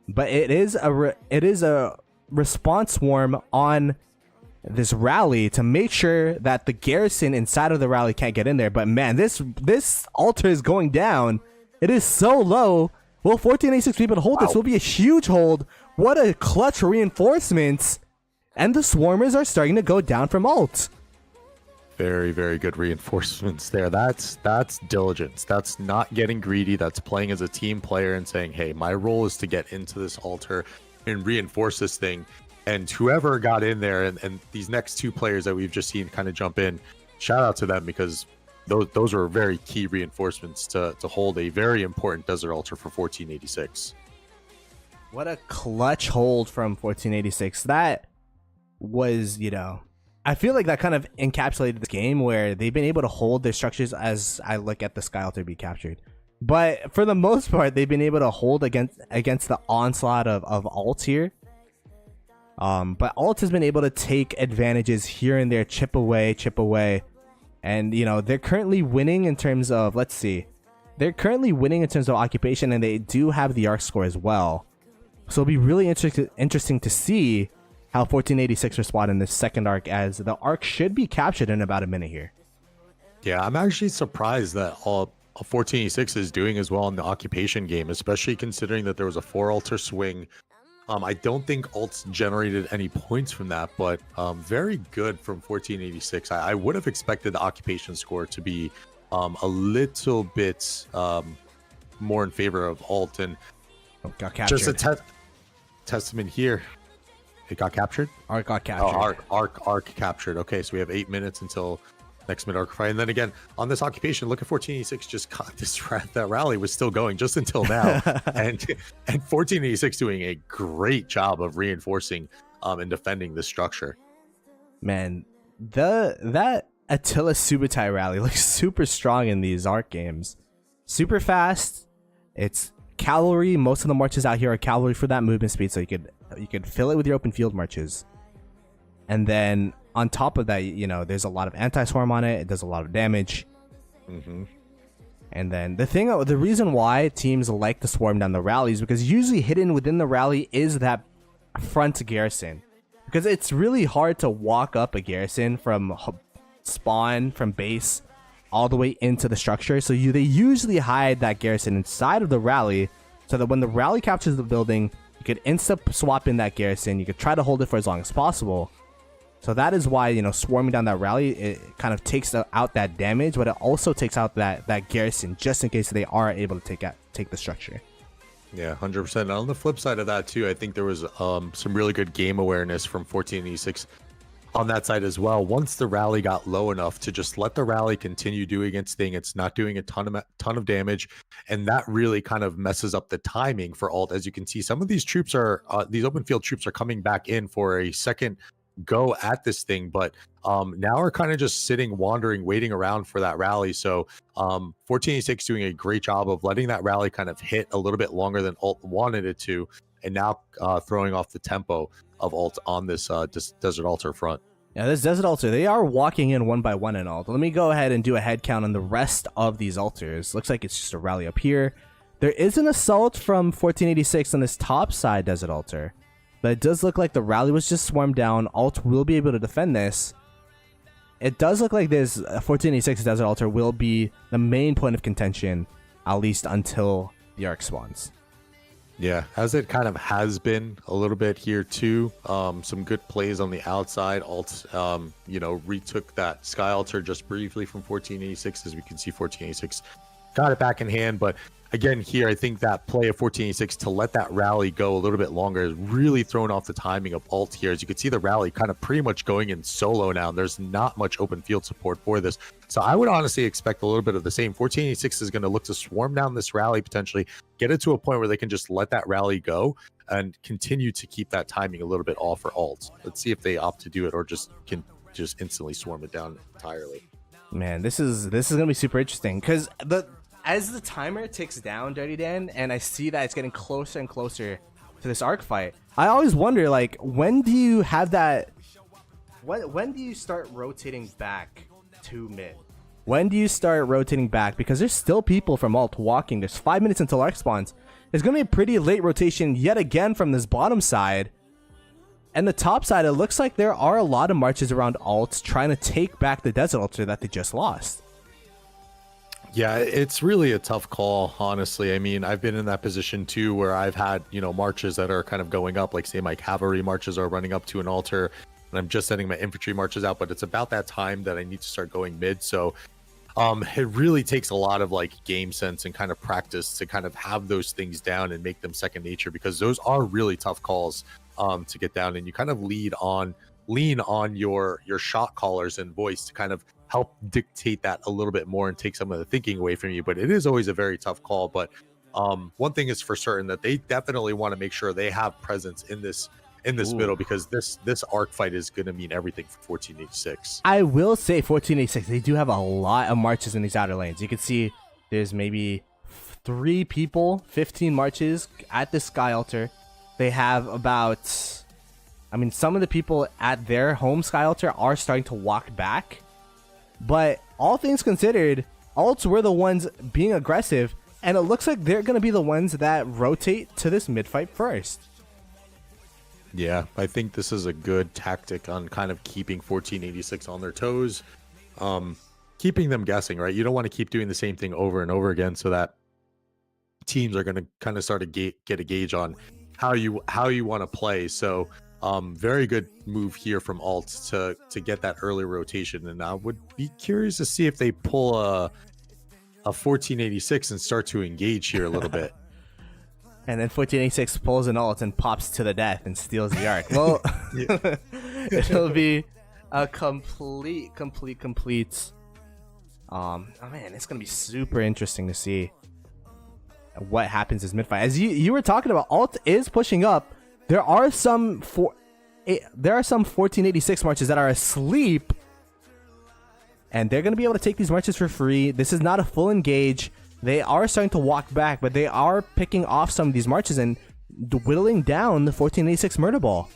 But it is a response swarm on this rally to make sure that the garrison inside of the rally can't get in there. But man, this altar is going down. It is so low. Will 1486 be able to hold this? Will be a huge hold. What a clutch reinforcements. And the swarmers are starting to go down from alt. Very, very good reinforcements there. That's diligence. That's not getting greedy. That's playing as a team player and saying, hey, my role is to get into this altar and reinforce this thing. And whoever got in there, and these next two players that we've just seen kind of jump in, shout out to them, because those are very key reinforcements to hold a very important Desert Altar for 1486. What a clutch hold from 1486. That was, I feel like that kind of encapsulated the game where they've been able to hold their structures as I look at the Sky Altar be captured. But for the most part, they've been able to hold against the onslaught of alt here. But alt has been able to take advantages here and there, chip away. And, they're currently winning in terms of, let's see. They're currently winning in terms of occupation, and they do have the arc score as well. So it'll be really interesting to see how 1486 respond in this second arc, as the arc should be captured in about a minute here. Yeah, I'm actually surprised that all 1486 is doing as well in the occupation game, especially considering that there was a 4 altar swing. I don't think alts generated any points from that, but very good from 1486. I would have expected the occupation score to be a little bit more in favor of alt, and Oh, got captured. just a testament here. It got captured. Arc got captured. Oh, arc captured. Okay, so we have 8 minutes until next mid arc fight, and then again on this occupation, look at 1486 just caught this that rally was still going just until now, and 1486 doing a great job of reinforcing and defending this structure. Man, that Attila Subutai rally looks super strong in these arc games. Super fast. It's cavalry. Most of the marches out here are cavalry for that movement speed, so you could fill it with your open field marches. And then on top of that, you know, there's a lot of anti-swarm on it. It does a lot of damage. Mm-hmm. And then the reason why teams like to swarm down the rally is because usually hidden within the rally is that front garrison. Because it's really hard to walk up a garrison from spawn, from base, all the way into the structure. So they usually hide that garrison inside of the rally, so that when the rally captures the building, you could insta swap in that garrison. You could try to hold it for as long as possible. So that is why, you know, swarming down that rally, it kind of takes out that damage, but it also takes out that garrison just in case they are able to take the structure. Yeah, 100%. On the flip side of that too, I think there was some really good game awareness from 1486 on that side as well. Once the rally got low enough to just let the rally continue doing its thing, it's not doing a ton of damage, and that really kind of messes up the timing for alt. As you can see, some of these troops are these open field troops are coming back in for a second go at this thing, but now are kind of just sitting, wandering, waiting around for that rally. So 1486 doing a great job of letting that rally kind of hit a little bit longer than alt wanted it to, and now throwing off the tempo of alt on this desert altar front. Yeah, this desert altar, they are walking in one by one in alt. Let me go ahead and do a head count on the rest of these altars. Looks like it's just a rally up here. There is an assault from 1486 on this top side desert altar, but it does look like the rally was just swarmed down. Alt will be able to defend this. It does look like this 1486 desert altar will be the main point of contention, at least until the arc spawns. Yeah, as it kind of has been a little bit here too. Some good plays on the outside. Alt, you know, retook that sky altar just briefly from 1486. As we can see, 1486 got it back in hand, but again here, I think that play of 1486 to let that rally go a little bit longer is really thrown off the timing of alt here. As you can see, the rally kind of pretty much going in solo now. There's not much open field support for this. So I would honestly expect a little bit of the same. 1486 is going to look to swarm down this rally, potentially get it to a point where they can just let that rally go and continue to keep that timing a little bit off for alt. Let's see if they opt to do it or just can just instantly swarm it down entirely. Man, this is going to be super interesting, because as the timer ticks down, Dirty Dan, and I see that it's getting closer and closer to this arc fight, I always wonder, like, when do you have that? When do you start rotating back to mid? When do you start rotating back? Because there's still people from alt walking. There's 5 minutes until arc spawns. There's going to be a pretty late rotation yet again from this bottom side. And the top side, it looks like there are a lot of marches around alt trying to take back the desert altar that they just lost. Yeah, it's really a tough call, honestly. I mean, I've been in that position too, where I've had, you know, marches that are kind of going up, like say my cavalry marches are running up to an altar, and I'm just sending my infantry marches out, but it's about that time that I need to start going mid. So it really takes a lot of like game sense and kind of practice to kind of have those things down and make them second nature, because those are really tough calls to get down, and you kind of lean on your shot callers and voice to kind of help dictate that a little bit more and take some of the thinking away from you. But it is always a very tough call. But one thing is for certain, that they definitely want to make sure they have presence in this middle, because this arc fight is going to mean everything for 1486. I will say 1486, they do have a lot of marches in these outer lanes. You can see there's maybe 3 people, 15 marches at the sky altar. They have about, I mean, some of the people at their home sky altar are starting to walk back. But all things considered, alts were the ones being aggressive, and it looks like they're going to be the ones that rotate to this mid-fight first. Yeah, I think this is a good tactic on kind of keeping 1486 on their toes. keeping them guessing, right? You don't want to keep doing the same thing over and over again, so that teams are going to kind of start to get a gauge on how you want to play. So very good move here from Alt to get that early rotation, and I would be curious to see if they pull a 1486 and start to engage here a little bit. And then 1486 pulls an ult and pops to the death and steals the arc. Well, it'll be a complete. Oh man, it's gonna be super interesting to see what happens as mid-fight. As you were talking about, Alt is pushing up. There are some 1486 marches that are asleep, and they're gonna be able to take these marches for free. This is not a full engage. They are starting to walk back, but they are picking off some of these marches and whittling down the 1486 murder ball.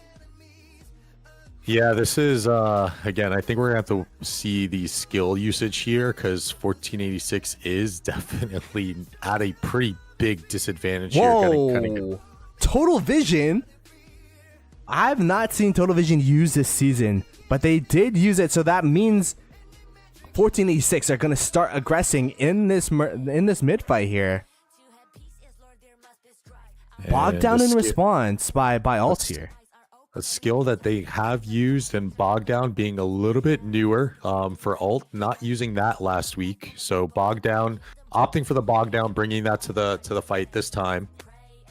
Yeah, this is again, I think we're gonna have to see the skill usage here, because 1486 is definitely at a pretty big disadvantage here. Whoa! Total Vision. I've not seen Total Vision used this season, but they did use it, so that means 1486 are gonna start aggressing in this mid fight here. Bogged down in response by Alt here. A skill that they have used, and Bog Down being a little bit newer for Alt, not using that last week. So Bog Down, opting for the Bog Down, bringing that to the fight this time.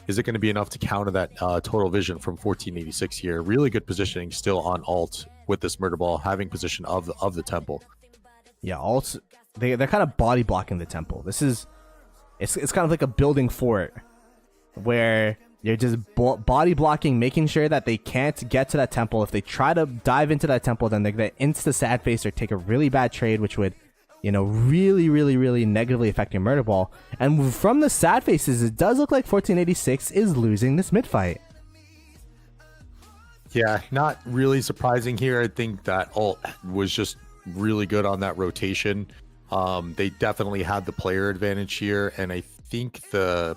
Is it going to be enough to counter that Total Vision from 1486 here? Really good positioning still on Alt with this murder ball, having position of the temple. Yeah, Alt, they're kind of body blocking the temple. It's kind of like a building fort where you're just body blocking, making sure that they can't get to that temple. If they try to dive into that temple, then they're going to insta sad face or take a really bad trade, which would, really negatively affect your murder ball. And from the sad faces, it does look like 1486 is losing this mid fight. Yeah, not really surprising here. I think that Alt was just really good on that rotation. They definitely had the player advantage here, and I think the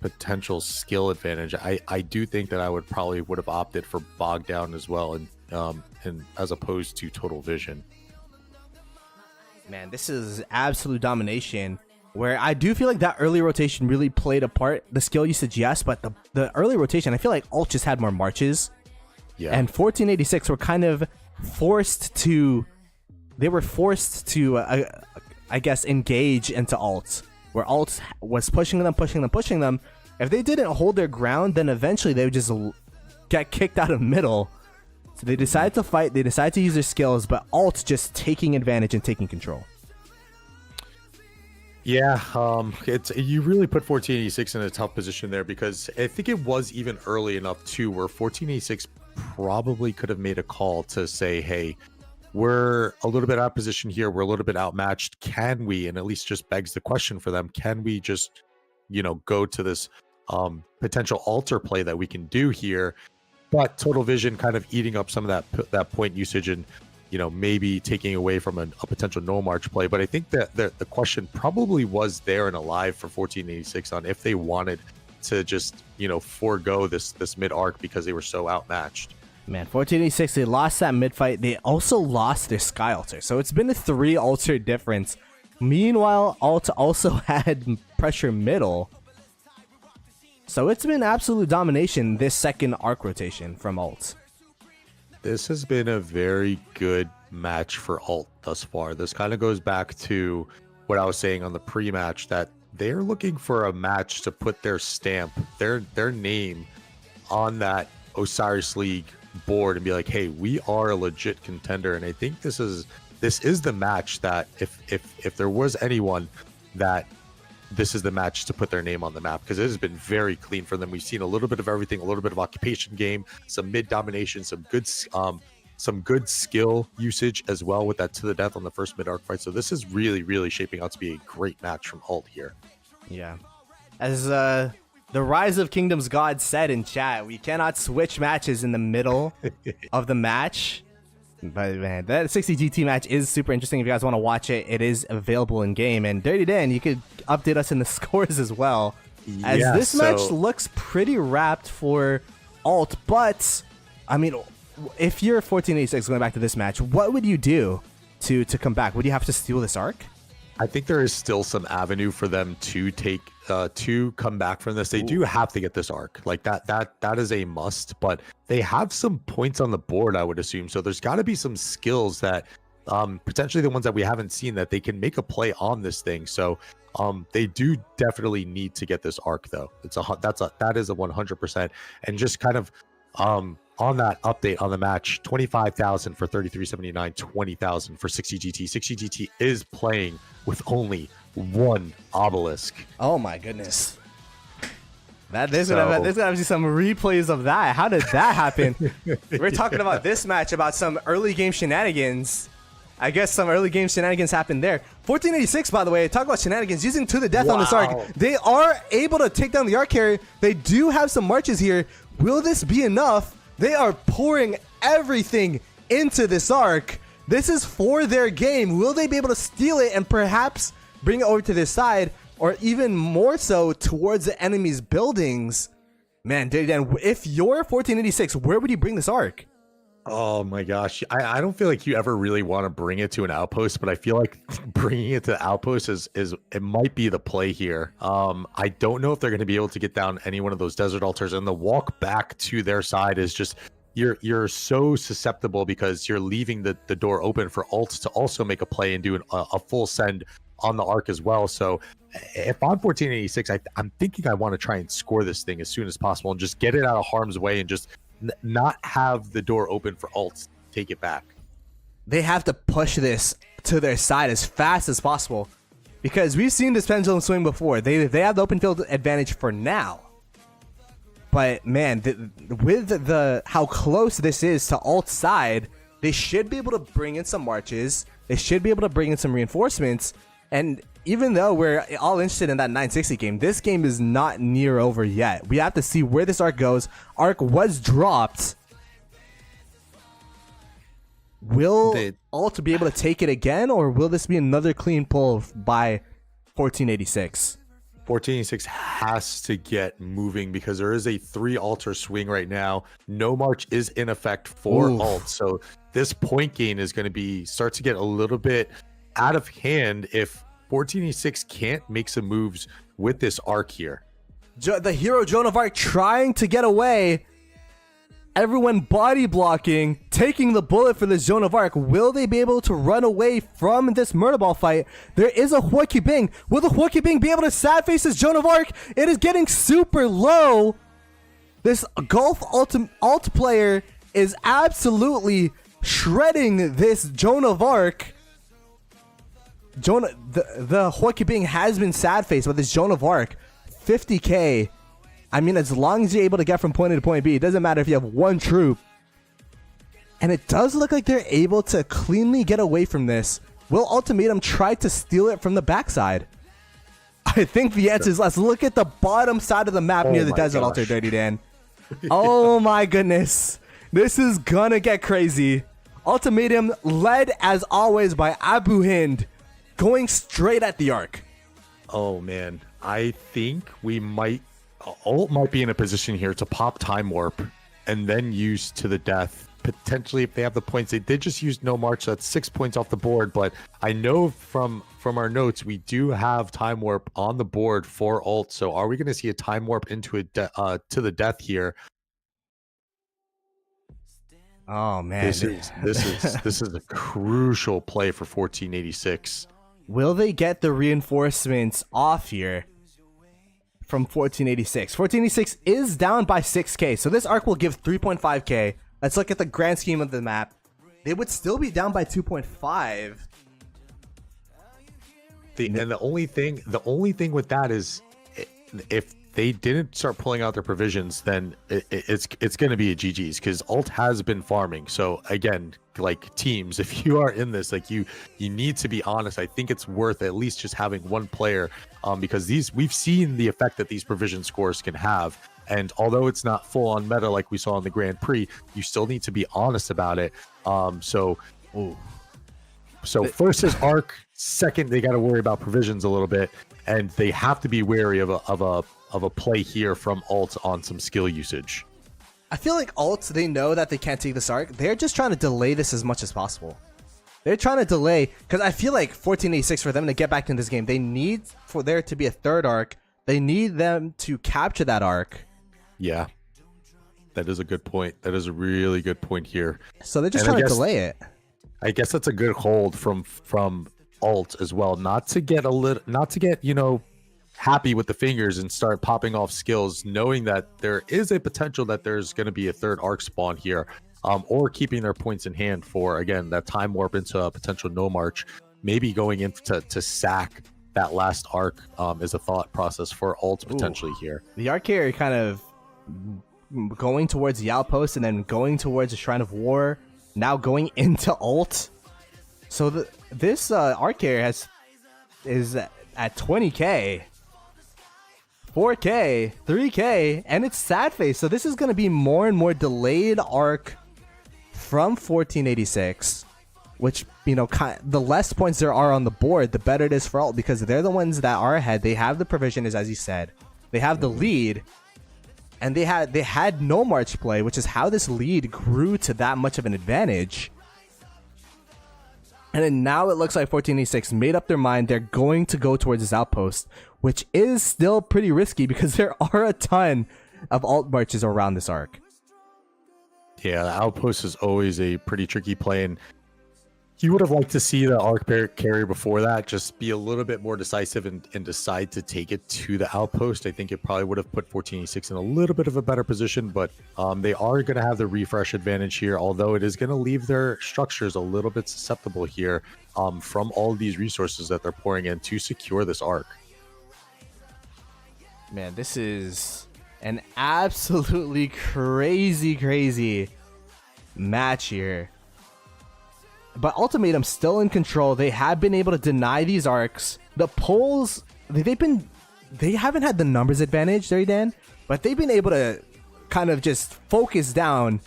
potential skill advantage. I do think that I would have opted for Bog Down as well, and as opposed to Total Vision. Man, this is absolute domination, where I do feel like that early rotation really played a part. The skill usage, yes, but the early rotation, I feel like Alt just had more marches. Yeah. And 1486 were kind of forced to I guess, engage into Alt, where Alt was pushing them. If they didn't hold their ground, then eventually they would just get kicked out of middle. So they decided to fight, they decided to use their skills, but Alt just taking advantage and taking control. Yeah, you really put 1486 in a tough position there, because I think it was even early enough too where 1486 probably could have made a call to say, hey, we're a little bit out of position here, we're a little bit outmatched, can we, and at least just begs the question for them, can we just go to this potential alter play that we can do here? But Total Vision kind of eating up some of that point usage, and maybe taking away from a potential no march play. But I think that the question probably was there and alive for 1486 on if they wanted to just forego this mid arc because they were so outmatched. Man, 1486, they lost that mid fight. They also lost their Sky Altar, so it's been a 3 altar difference. Meanwhile, Alt also had pressure middle. So it's been absolute domination this second arc rotation from Alt. This has been a very good match for Alt thus far. This kind of goes back to what I was saying on the pre-match, that they're looking for a match to put their stamp, their name on that Osiris League board and be like, hey, we are a legit contender. And I think this is the match that if there was anyone, that this is the match to put their name on the map, because it has been very clean for them. We've seen a little bit of everything, a little bit of occupation game, some mid domination, some good skill usage as well with that to the death on the first mid arc fight. So this is really shaping out to be a great match from Alt here. Yeah, as the Rise of Kingdoms God said in chat, we cannot switch matches in the middle of the match. But man, that 60 GT match is super interesting. If you guys want to watch it, it is available in game. And Dirty Dan, you could update us in the scores as well, as this match looks pretty wrapped for Alt. But I mean, if you're 1486 going back to this match, what would you do? to come back? Would you have to steal this arc? I think there is still some avenue for them to to come back from this. They do have to get this arc. Like that is a must, but they have some points on the board, I would assume. So there's got to be some skills that potentially the ones that we haven't seen that they can make a play on this thing. So they do definitely need to get this arc though. That is a 100%. And just kind of on that update on the match, 25,000 for 3379, 20,000 for 60 GT. 60 GT is playing with only one obelisk. Oh my goodness. There's gonna be some replays of that. How did that happen? We're talking about this match, about some early game shenanigans. I guess some early game shenanigans happened there. 1486, by the way, talk about shenanigans, using to the death on this arc. They are able to take down the arc carrier. They do have some marches here. Will this be enough? They are pouring everything into this arc. This is for their game. Will they be able to steal it and perhaps bring it over to this side, or even more so towards the enemy's buildings? Man, Dan, if you're 1486, where would you bring this arc? Oh my gosh. I don't feel like you ever really want to bring it to an outpost, but I feel like bringing it to the outpost is it might be the play here. I don't know if they're going to be able to get down any one of those desert altars, and the walk back to their side is just, you're so susceptible because you're leaving the door open for ults to also make a play and do a full send on the arc as well. So if I'm 1486, I'm thinking I want to try and score this thing as soon as possible and just get it out of harm's way and just not have the door open for ults. Take it back. They have to push this to their side as fast as possible, because we've seen this pendulum swing before. They have the open field advantage for now, but man, with the how close this is to alt side, they should be able to bring in some marches. They should be able to bring in some reinforcements. And even though we're all interested in that 960 game, this game is not near over yet. We have to see where this arc goes. Arc was dropped. Will Alt be able to take it again, or will this be another clean pull by 1486? 1486 has to get moving because there is a 3 altar swing right now. No march is in effect for alt. So this point gain is going to start to get a little bit out of hand if 1486 can't make some moves with this arc here. The hero Joan of Arc trying to get away. Everyone body blocking, taking the bullet for the Joan of Arc. Will they be able to run away from this murder ball fight? There is a Huoki Bing. Will the Huoki Bing be able to sad face this Joan of Arc? It is getting super low. This Golf alt player is absolutely shredding this Joan of Arc. The Huoki Bing has been sad faced, but this Joan of Arc, 50k. I mean, as long as you're able to get from point A to point B, it doesn't matter if you have one troop. And it does look like they're able to cleanly get away from this. Will Ultimatum try to steal it from the backside? I think the answer is, let's look at the bottom side of the map near the desert altar, Dirty Dan. Oh my goodness. This is gonna get crazy. Ultimatum led as always by Abu Hind, going straight at the arc. Oh man, I think Ult might be in a position here to pop time warp and then use to the death. Potentially, if they have the points, they did just use no march. So that's 6 points off the board. But I know from our notes, we do have time warp on the board for ult. So are we going to see a time warp into to the death here? Oh man, this is a crucial play for 1486. Will they get the reinforcements off here from 1486? 1486 is down by 6k, so this arc will give 3.5k. Let's look at the grand scheme of the map. They would still be down by 2.5. And the only thing with that is, if they didn't start pulling out their provisions, then it's going to be a GG's, because alt has been farming. So again, like teams, if you are in this, like you need to be honest. I think it's worth at least just having one player, because we've seen the effect that these provision scores can have. And although it's not full on meta like we saw in the Grand Prix, you still need to be honest about it. So first is arc, second they got to worry about provisions a little bit, and they have to be wary of a play here from alt on some skill usage. I feel like alt, they know that they can't take this arc. They're just trying to delay this as much as possible. They're trying to delay, because I feel like 1486, for them to get back in this game, they need for there to be a third arc. They need them to capture that arc. Yeah. That is a good point. That is a really good point here. So they're just trying to delay it. I guess that's a good hold from Alt as well. Not to get happy with the fingers and start popping off skills, knowing that there is a potential that there's going to be a third arc spawn here, or keeping their points in hand for, again, that time warp into a potential no march, maybe going in to sack that last arc is a thought process for Alt potentially here. The arc carrier kind of going towards the outpost and then going towards the Shrine of War, now going into Alt. So this arc carrier is at 20k, 4k, 3k, and it's sad face. So this is going to be more and more delayed arc from 1486, which, the less points there are on the board, the better it is for Alt, because they're the ones that are ahead. They have the provisioners, as you said. They have the lead, and they had no March play, which is how this lead grew to that much of an advantage. And then now it looks like 1486 made up their mind. They're going to go towards this outpost, which is still pretty risky because there are a ton of alt marches around this arc. Yeah, the outpost is always a pretty tricky play, and you would have liked to see the arc carrier before that just be a little bit more decisive and decide to take it to the outpost. I think it probably would have put 1486 in a little bit of a better position, but they are going to have the refresh advantage here, although it is going to leave their structures a little bit susceptible here from all these resources that they're pouring in to secure this arc. Man, this is an absolutely crazy match here. But Ultimatum's still in control. They have been able to deny these arcs. The polls, they haven't had the numbers advantage, Dirty Dan, but they've been able to kind of just focus down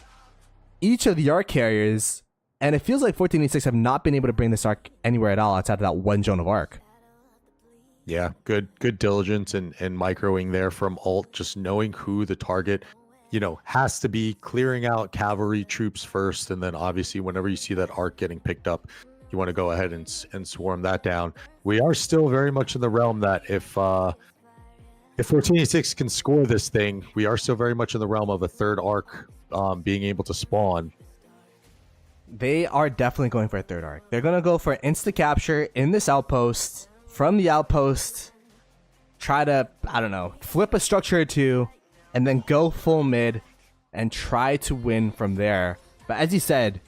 each of the arc carriers, and it feels like 1486 have not been able to bring this arc anywhere at all outside of that one zone of arc. Yeah, good diligence and microing there from Alt, just knowing who the target has to be, clearing out cavalry troops first, and then obviously whenever you see that arc getting picked up, you want to go ahead and swarm that down. We are still very much in the realm that if 1486 can score this thing, we are still very much in the realm of a third arc being able to spawn. They are definitely going for a third arc. They're going to go for insta capture in this outpost. From the outpost, try to, flip a structure or two, and then go full mid and try to win from there. But as you said,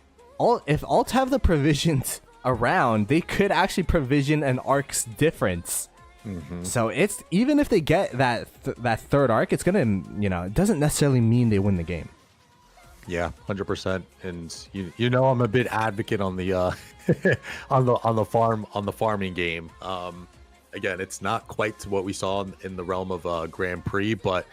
if Alt have the provisions around, they could actually provision an arc's difference. Mm-hmm. So it's, even if they get that third arc, it's gonna, it doesn't necessarily mean they win the game. Yeah, 100%. And I'm a bit advocate on the on the farming game. Again, it's not quite what we saw in the realm of Grand Prix, but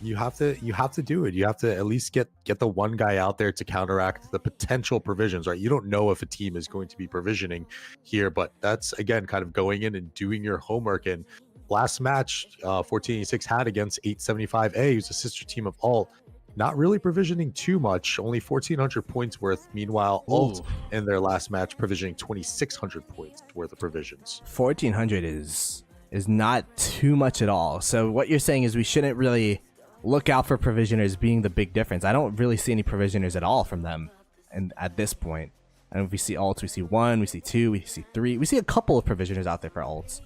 you have to do it. You have to at least get the one guy out there to counteract the potential provisions, right? You don't know if a team is going to be provisioning here, but that's, again, kind of going in and doing your homework. And last match 1486 had against 875A, who's a sister team of Alt, not really provisioning too much, only 1,400 points worth. Meanwhile, Alt in their last match provisioning 2,600 points worth of provisions. 1,400 is not too much at all. So what you're saying is we shouldn't really look out for provisioners being the big difference. I don't really see any provisioners at all from them, and at this point. And if we see Alts, we see 1, we see 2, we see 3. We see a couple of provisioners out there for Alts.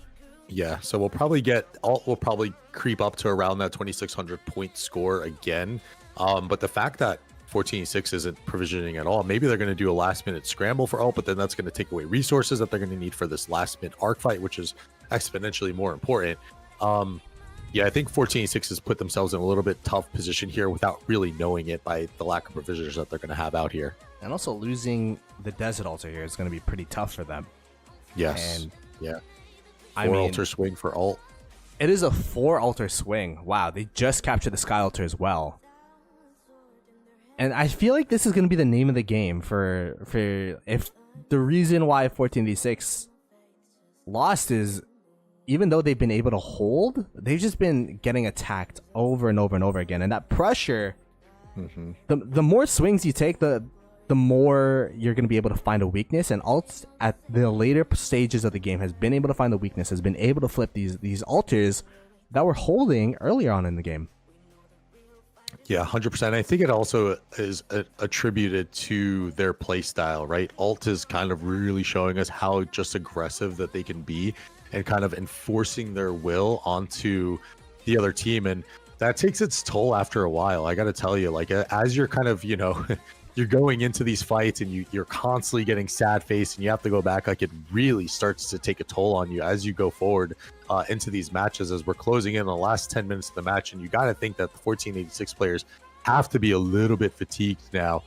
Yeah, so Alt will probably creep up to around that 2,600 point score again. But the fact that 1486 isn't provisioning at all, maybe they're going to do a last minute scramble for Alt, but then that's going to take away resources that they're going to need for this last minute arc fight, which is exponentially more important. Yeah, I think 1486 has put themselves in a little bit tough position here without really knowing it by the lack of provisioners that they're going to have out here. And also losing the Desert Altar here is going to be pretty tough for them. Yes. And yeah. 4 altar swing for Alt. It is a 4 altar swing. Wow, they just captured the Sky Altar as well. And I feel like this is going to be the name of the game for if the reason why 1486 lost is, even though they've been able to hold, they've just been getting attacked over and over and over again. And that pressure, the more swings you take, the the more you're going to be able to find a weakness. And Alt at the later stages of the game has been able to find the weakness, has been able to flip these altars that were holding earlier on in the game. Yeah, 100%. I think it also is attributed to their play style, right? Alt is kind of really showing us how just aggressive that they can be and kind of enforcing their will onto the other team. And that takes its toll after a while. I got to tell you, like, as you're kind of, you're going into these fights and you're constantly getting sad faced and you have to go back, like, it really starts to take a toll on you as you go forward into these matches, as we're closing in on the last 10 minutes of the match. And you got to think that the 1486 players have to be a little bit fatigued now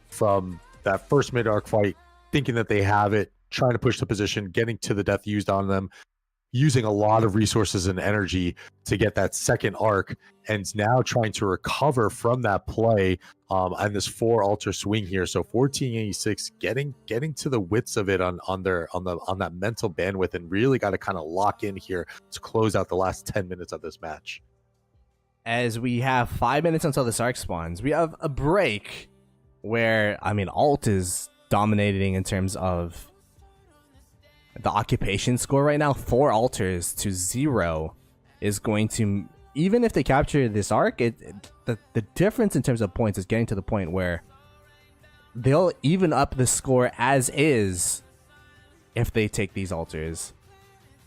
from that first mid-arc fight, thinking that they have it, trying to push the position, getting to the death used on them, using a lot of resources and energy to get that second arc, and now trying to recover from that play and this 4 altar swing here. So 1486 getting to the wits of it on that mental bandwidth, and really got to kind of lock in here to close out the last 10 minutes of this match. As we have 5 minutes until this arc spawns, we have a break where, I mean, Alt is dominating in terms of the occupation score right now. 4 altars to 0 is going to, even if they capture this arc, the difference in terms of points is getting to the point where they'll even up the score as is if they take these altars.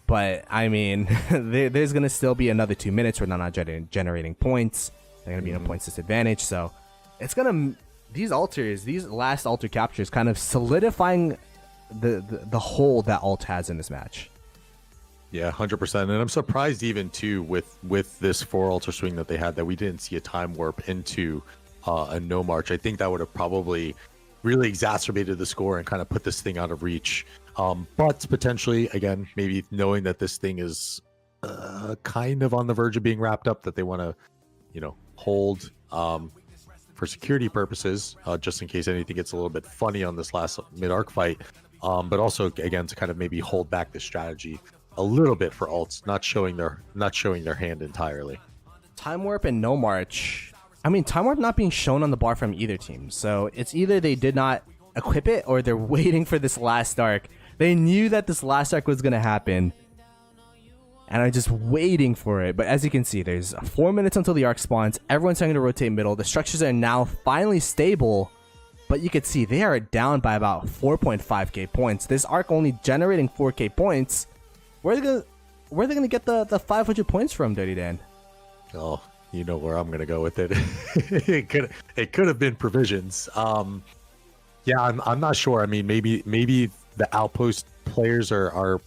But I mean, there's gonna still be another 2 minutes where they're not generating points. They're gonna be in a points disadvantage. So it's gonna, these last altar captures kind of solidifying the hole that Alt has in this match. Yeah, 100%. And I'm surprised even too with this 4 altar swing that they had, that we didn't see a time warp into a no march. I think that would have probably really exacerbated the score and kind of put this thing out of reach. But potentially, again, maybe knowing that this thing is kind of on the verge of being wrapped up, that they want to, hold for security purposes, just in case anything gets a little bit funny on this last mid-arc fight. But also, again, to kind of maybe hold back the strategy a little bit for alts, not showing their hand entirely. Time warp and no march. I mean, time warp not being shown on the bar from either team. So it's either they did not equip it or they're waiting for this last arc. They knew that this last arc was going to happen and are just waiting for it. But as you can see, there's 4 minutes until the arc spawns. Everyone's starting to rotate middle. The structures are now finally stable. But you can see they are down by about 4.5k points. This arc only generating 4k points. Where are they gonna get the 500 points from, Dirty Dan? Oh, you know where I'm gonna go with it. it could have been provisions. Yeah, I'm not sure. I mean, maybe the outpost players are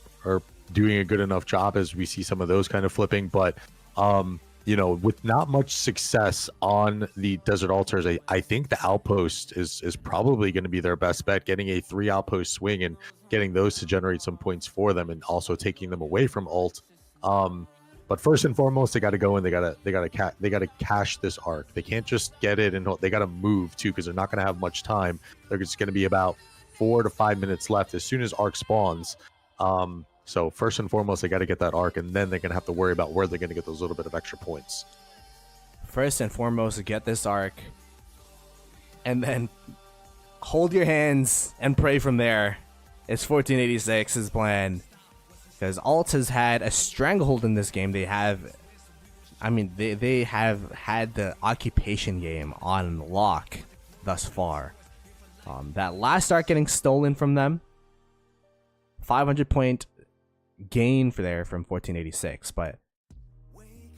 doing a good enough job as we see some of those kind of flipping, but with not much success on the desert altars, I think the outpost is probably going to be their best bet, getting a 3 outpost swing and getting those to generate some points for them, and also taking them away from alt. But first and foremost, they got to go in. They got to cash this arc. They can't just get it, and they got to move too, because they're not going to have much time. They're just going to be about 4 to 5 minutes left as soon as arc spawns. So first and foremost, they got to get that arc, and then they're going to have to worry about where they're going to get those little bit of extra points. First and foremost, get this arc, and then hold your hands and pray from there. It's 1486's plan, because Alt has had a stranglehold in this game. They have had the occupation game on lock thus far. That last arc getting stolen from them, 500 point gain from 1486. But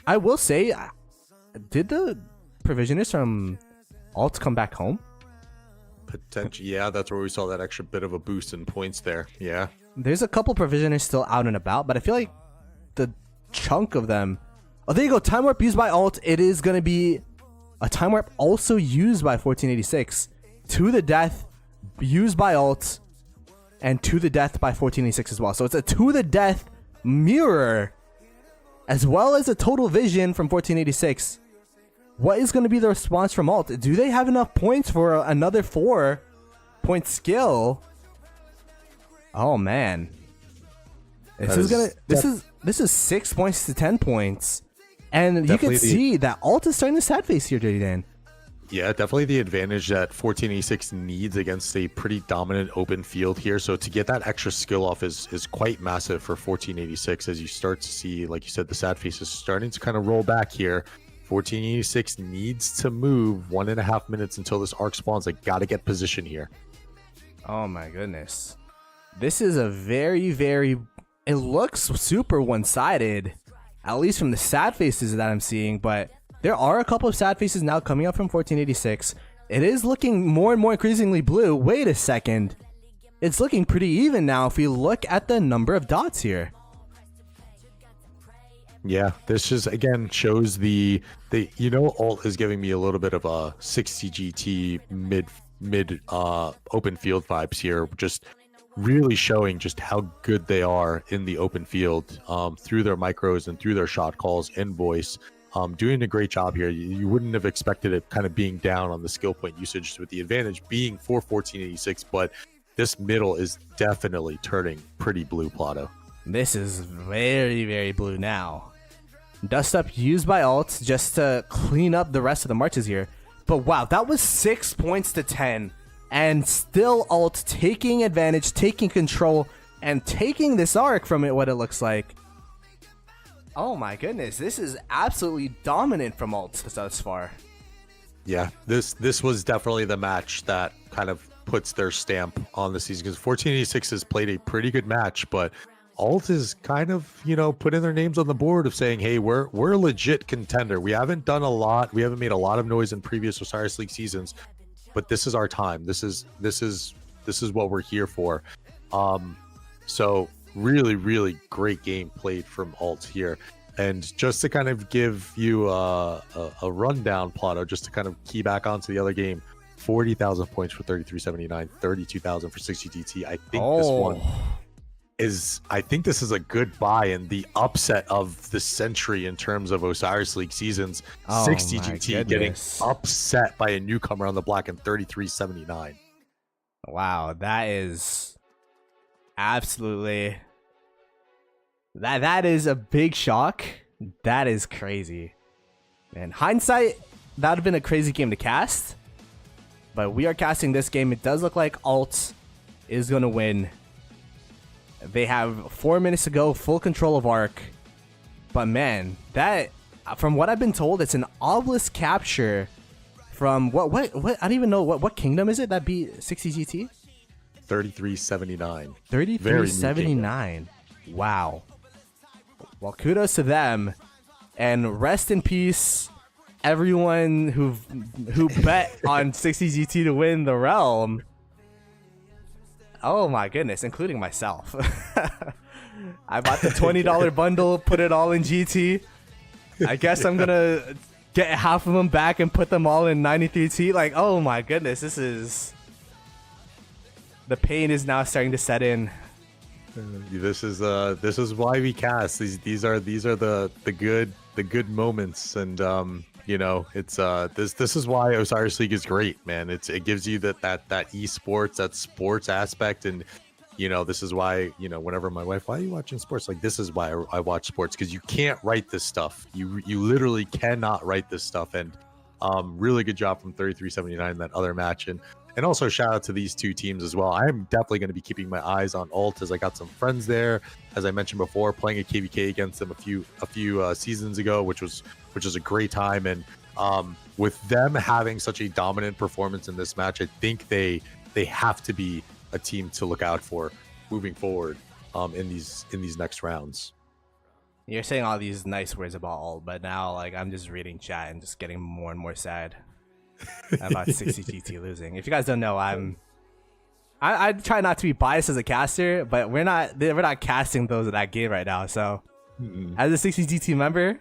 I will say, did the provisioners from Alt come back home? Potentially, yeah. That's where we saw that extra bit of a boost in points there. Yeah, there's a couple provisioners still out and about, but I feel like the chunk of them. Oh, there you go. Time warp used by Alt. It is going to be a time warp also used by 1486 to the death, used by Alt, and to the death by 1486 as well. So it's a to the death mirror, as well as a total vision from 1486. What is going to be the response from Alt? Do they have enough points for another 4-point skill? Oh man, this is 6 points to 10 points, and you can see that Alt is starting to sad face here, Dirty Dan. Yeah, definitely the advantage that 1486 needs against a pretty dominant open field here. So to get that extra skill off is quite massive for 1486 as you start to see, like you said, the sad face is starting to kind of roll back here. 1486 needs to move 1.5 minutes until this arc spawns. Like, got to get position here. Oh my goodness. This is a very, it looks super one-sided, at least from the sad faces that I'm seeing, but there are a couple of sad faces now coming up from 1486. It is looking more and more increasingly blue. Wait a second. It's looking pretty even now if we look at the number of dots here. Yeah, this just again shows the alt is giving me a little bit of a 60 GT mid open field vibes here, just really showing just how good they are in the open field through their micros and through their shot calls and voice. Doing a great job here. You wouldn't have expected it kind of being down on the skill point usage with the advantage being for 1486, but this middle is definitely turning pretty blue, Plato. This is very blue now. Dust up used by alt just to clean up the rest of the marches here. But wow, that was 6 points to 10. And still alt taking advantage, taking control, and taking this arc from it, what it looks like. Oh my goodness, this is absolutely dominant from alt thus far. Yeah, this was definitely the match that kind of puts their stamp on the season, because 1486 has played a pretty good match, but alt is kind of, putting their names on the board of saying, hey, we're a legit contender. We haven't done a lot. We haven't made a lot of noise in previous Osiris League seasons, but this is our time. This is what we're here for. So really great game played from alt here. And just to kind of give you a rundown, Plato, just to kind of key back onto the other game, 40,000 points for 3379, 32,000 for 60 GT. I think this is a good buy and the upset of the century in terms of Osiris League seasons. 60 GT getting upset by a newcomer on the block in 3379. Wow, that is absolutely that is a big shock. That is crazy. Man, hindsight, that would have been a crazy game to cast. But we are casting this game. It does look like alt is going to win. They have 4 minutes to go, full control of arc. But man, that, from what I've been told, it's an obelisk capture from what I don't even know what kingdom is it that beat 60 GT? 3379. 3379. Wow. Well, kudos to them, and rest in peace, everyone who bet on 60 GT to win the realm. Oh my goodness, including myself. I bought the $20 bundle, put it all in GT. I guess I'm gonna get half of them back and put them all in 93T. Like, oh my goodness, the pain is now starting to set in. This is why we cast. These are the good moments, and it's this is why Osiris League is great, man. It gives you that esports, that sports aspect, and this is why whenever my wife, why are you watching sports? Like, this is why I watch sports, because you can't write this stuff. You literally cannot write this stuff, and really good job from 3379 in that other match, and also shout out to these two teams as well. I'm definitely going to be keeping my eyes on alt, as I got some friends there, as I mentioned before, playing a KVK against them a few seasons ago, which was a great time. And with them having such a dominant performance in this match, I think they have to be a team to look out for moving forward in these next rounds. You're saying all these nice words about alt, but now I'm just reading chat and just getting more and more sad about 60 GT losing. If you guys don't know, I try not to be biased as a caster, but we're not casting those of that game right now. So as a 60 GT member,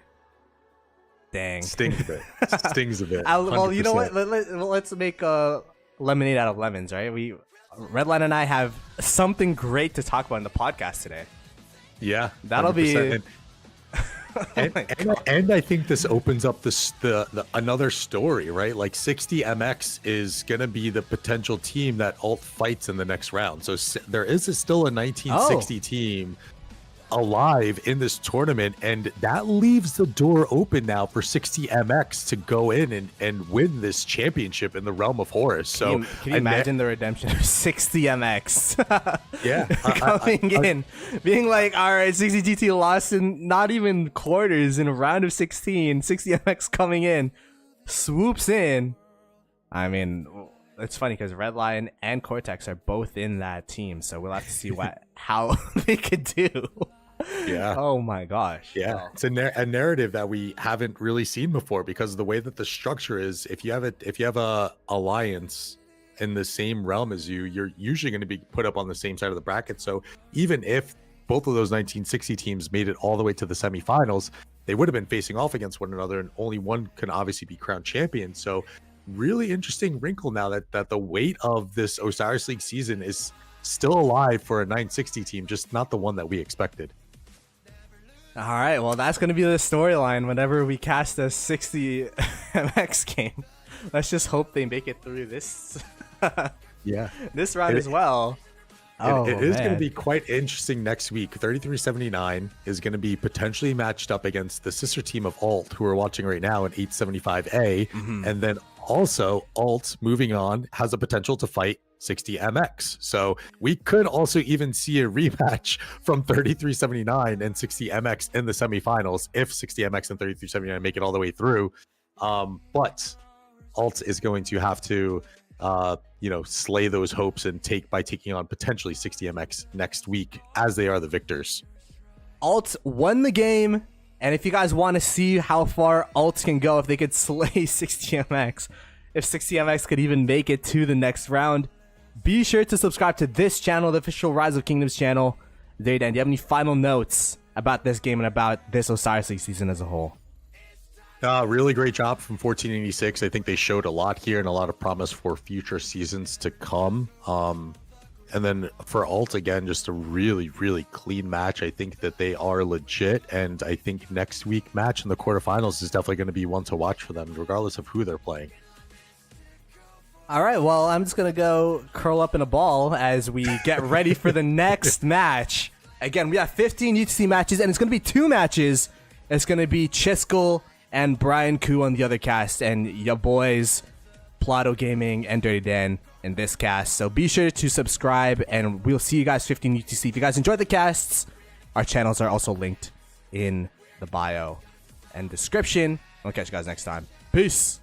dang, stings a bit. Well, you know what? Let's make lemonade out of lemons, right? Redline and I have something great to talk about in the podcast today. Yeah, that'll 100%. Be. And I think this opens up the another story, right? Like 60 MX is gonna be the potential team that alt fights in the next round. So there is still a 1960 team alive in this tournament, and that leaves the door open now for 60MX to go in and win this championship in the realm of Horus. So can you imagine the redemption of 60MX? Yeah, coming in, being like, all right, 60GT lost in not even quarters in a round of 16. 60MX coming in, swoops in. I mean, it's funny because Red Lion and Cortex are both in that team, so we'll have to see how they could do. Yeah. Oh my gosh. Yeah. Wow. It's a narrative that we haven't really seen before, because of the way that the structure is. If you have a alliance in the same realm as you, you're usually going to be put up on the same side of the bracket. So even if both of those 1960 teams made it all the way to the semifinals, they would have been facing off against one another, and only one can obviously be crowned champion. So really interesting wrinkle now that the weight of this Osiris League season is still alive for a 960 team, just not the one that we expected. All right, well, that's going to be the storyline whenever we cast a 60MX game. Let's just hope they make it through this this round as well. It is going to be quite interesting next week. 3379 is going to be potentially matched up against the sister team of Alt, who we're watching right now in 875A. And then also Alt, moving on, has a potential to fight 60MX. So we could also even see a rematch from 3379 and 60MX in the semifinals if 60MX and 3379 make it all the way through. But Alt is going to have to slay those hopes and taking on potentially 60MX next week, as they are the victors. Alt won the game, and if you guys want to see how far Alt can go, if they could slay 60MX, if 60MX could even make it to the next round, be sure to subscribe to this channel, the official Rise of Kingdoms channel. Dan, do you have any final notes about this game and about this Osiris League season as a whole? Really great job from 1486. I think they showed a lot here and a lot of promise for future seasons to come. And then for Alt, again, just a really, really clean match. I think that they are legit, and I think next week match in the quarterfinals is definitely going to be one to watch for them, regardless of who they're playing. All right, well, I'm just going to go curl up in a ball as we get ready for the next match. Again, we have 15 UTC matches, and it's going to be 2 matches. It's going to be Chiskel and Brian Koo on the other cast, and your boys, Plato Gaming and Dirty Dan in this cast. So be sure to subscribe, and we'll see you guys 15 UTC. If you guys enjoyed the casts, our channels are also linked in the bio and description. I'll catch you guys next time. Peace.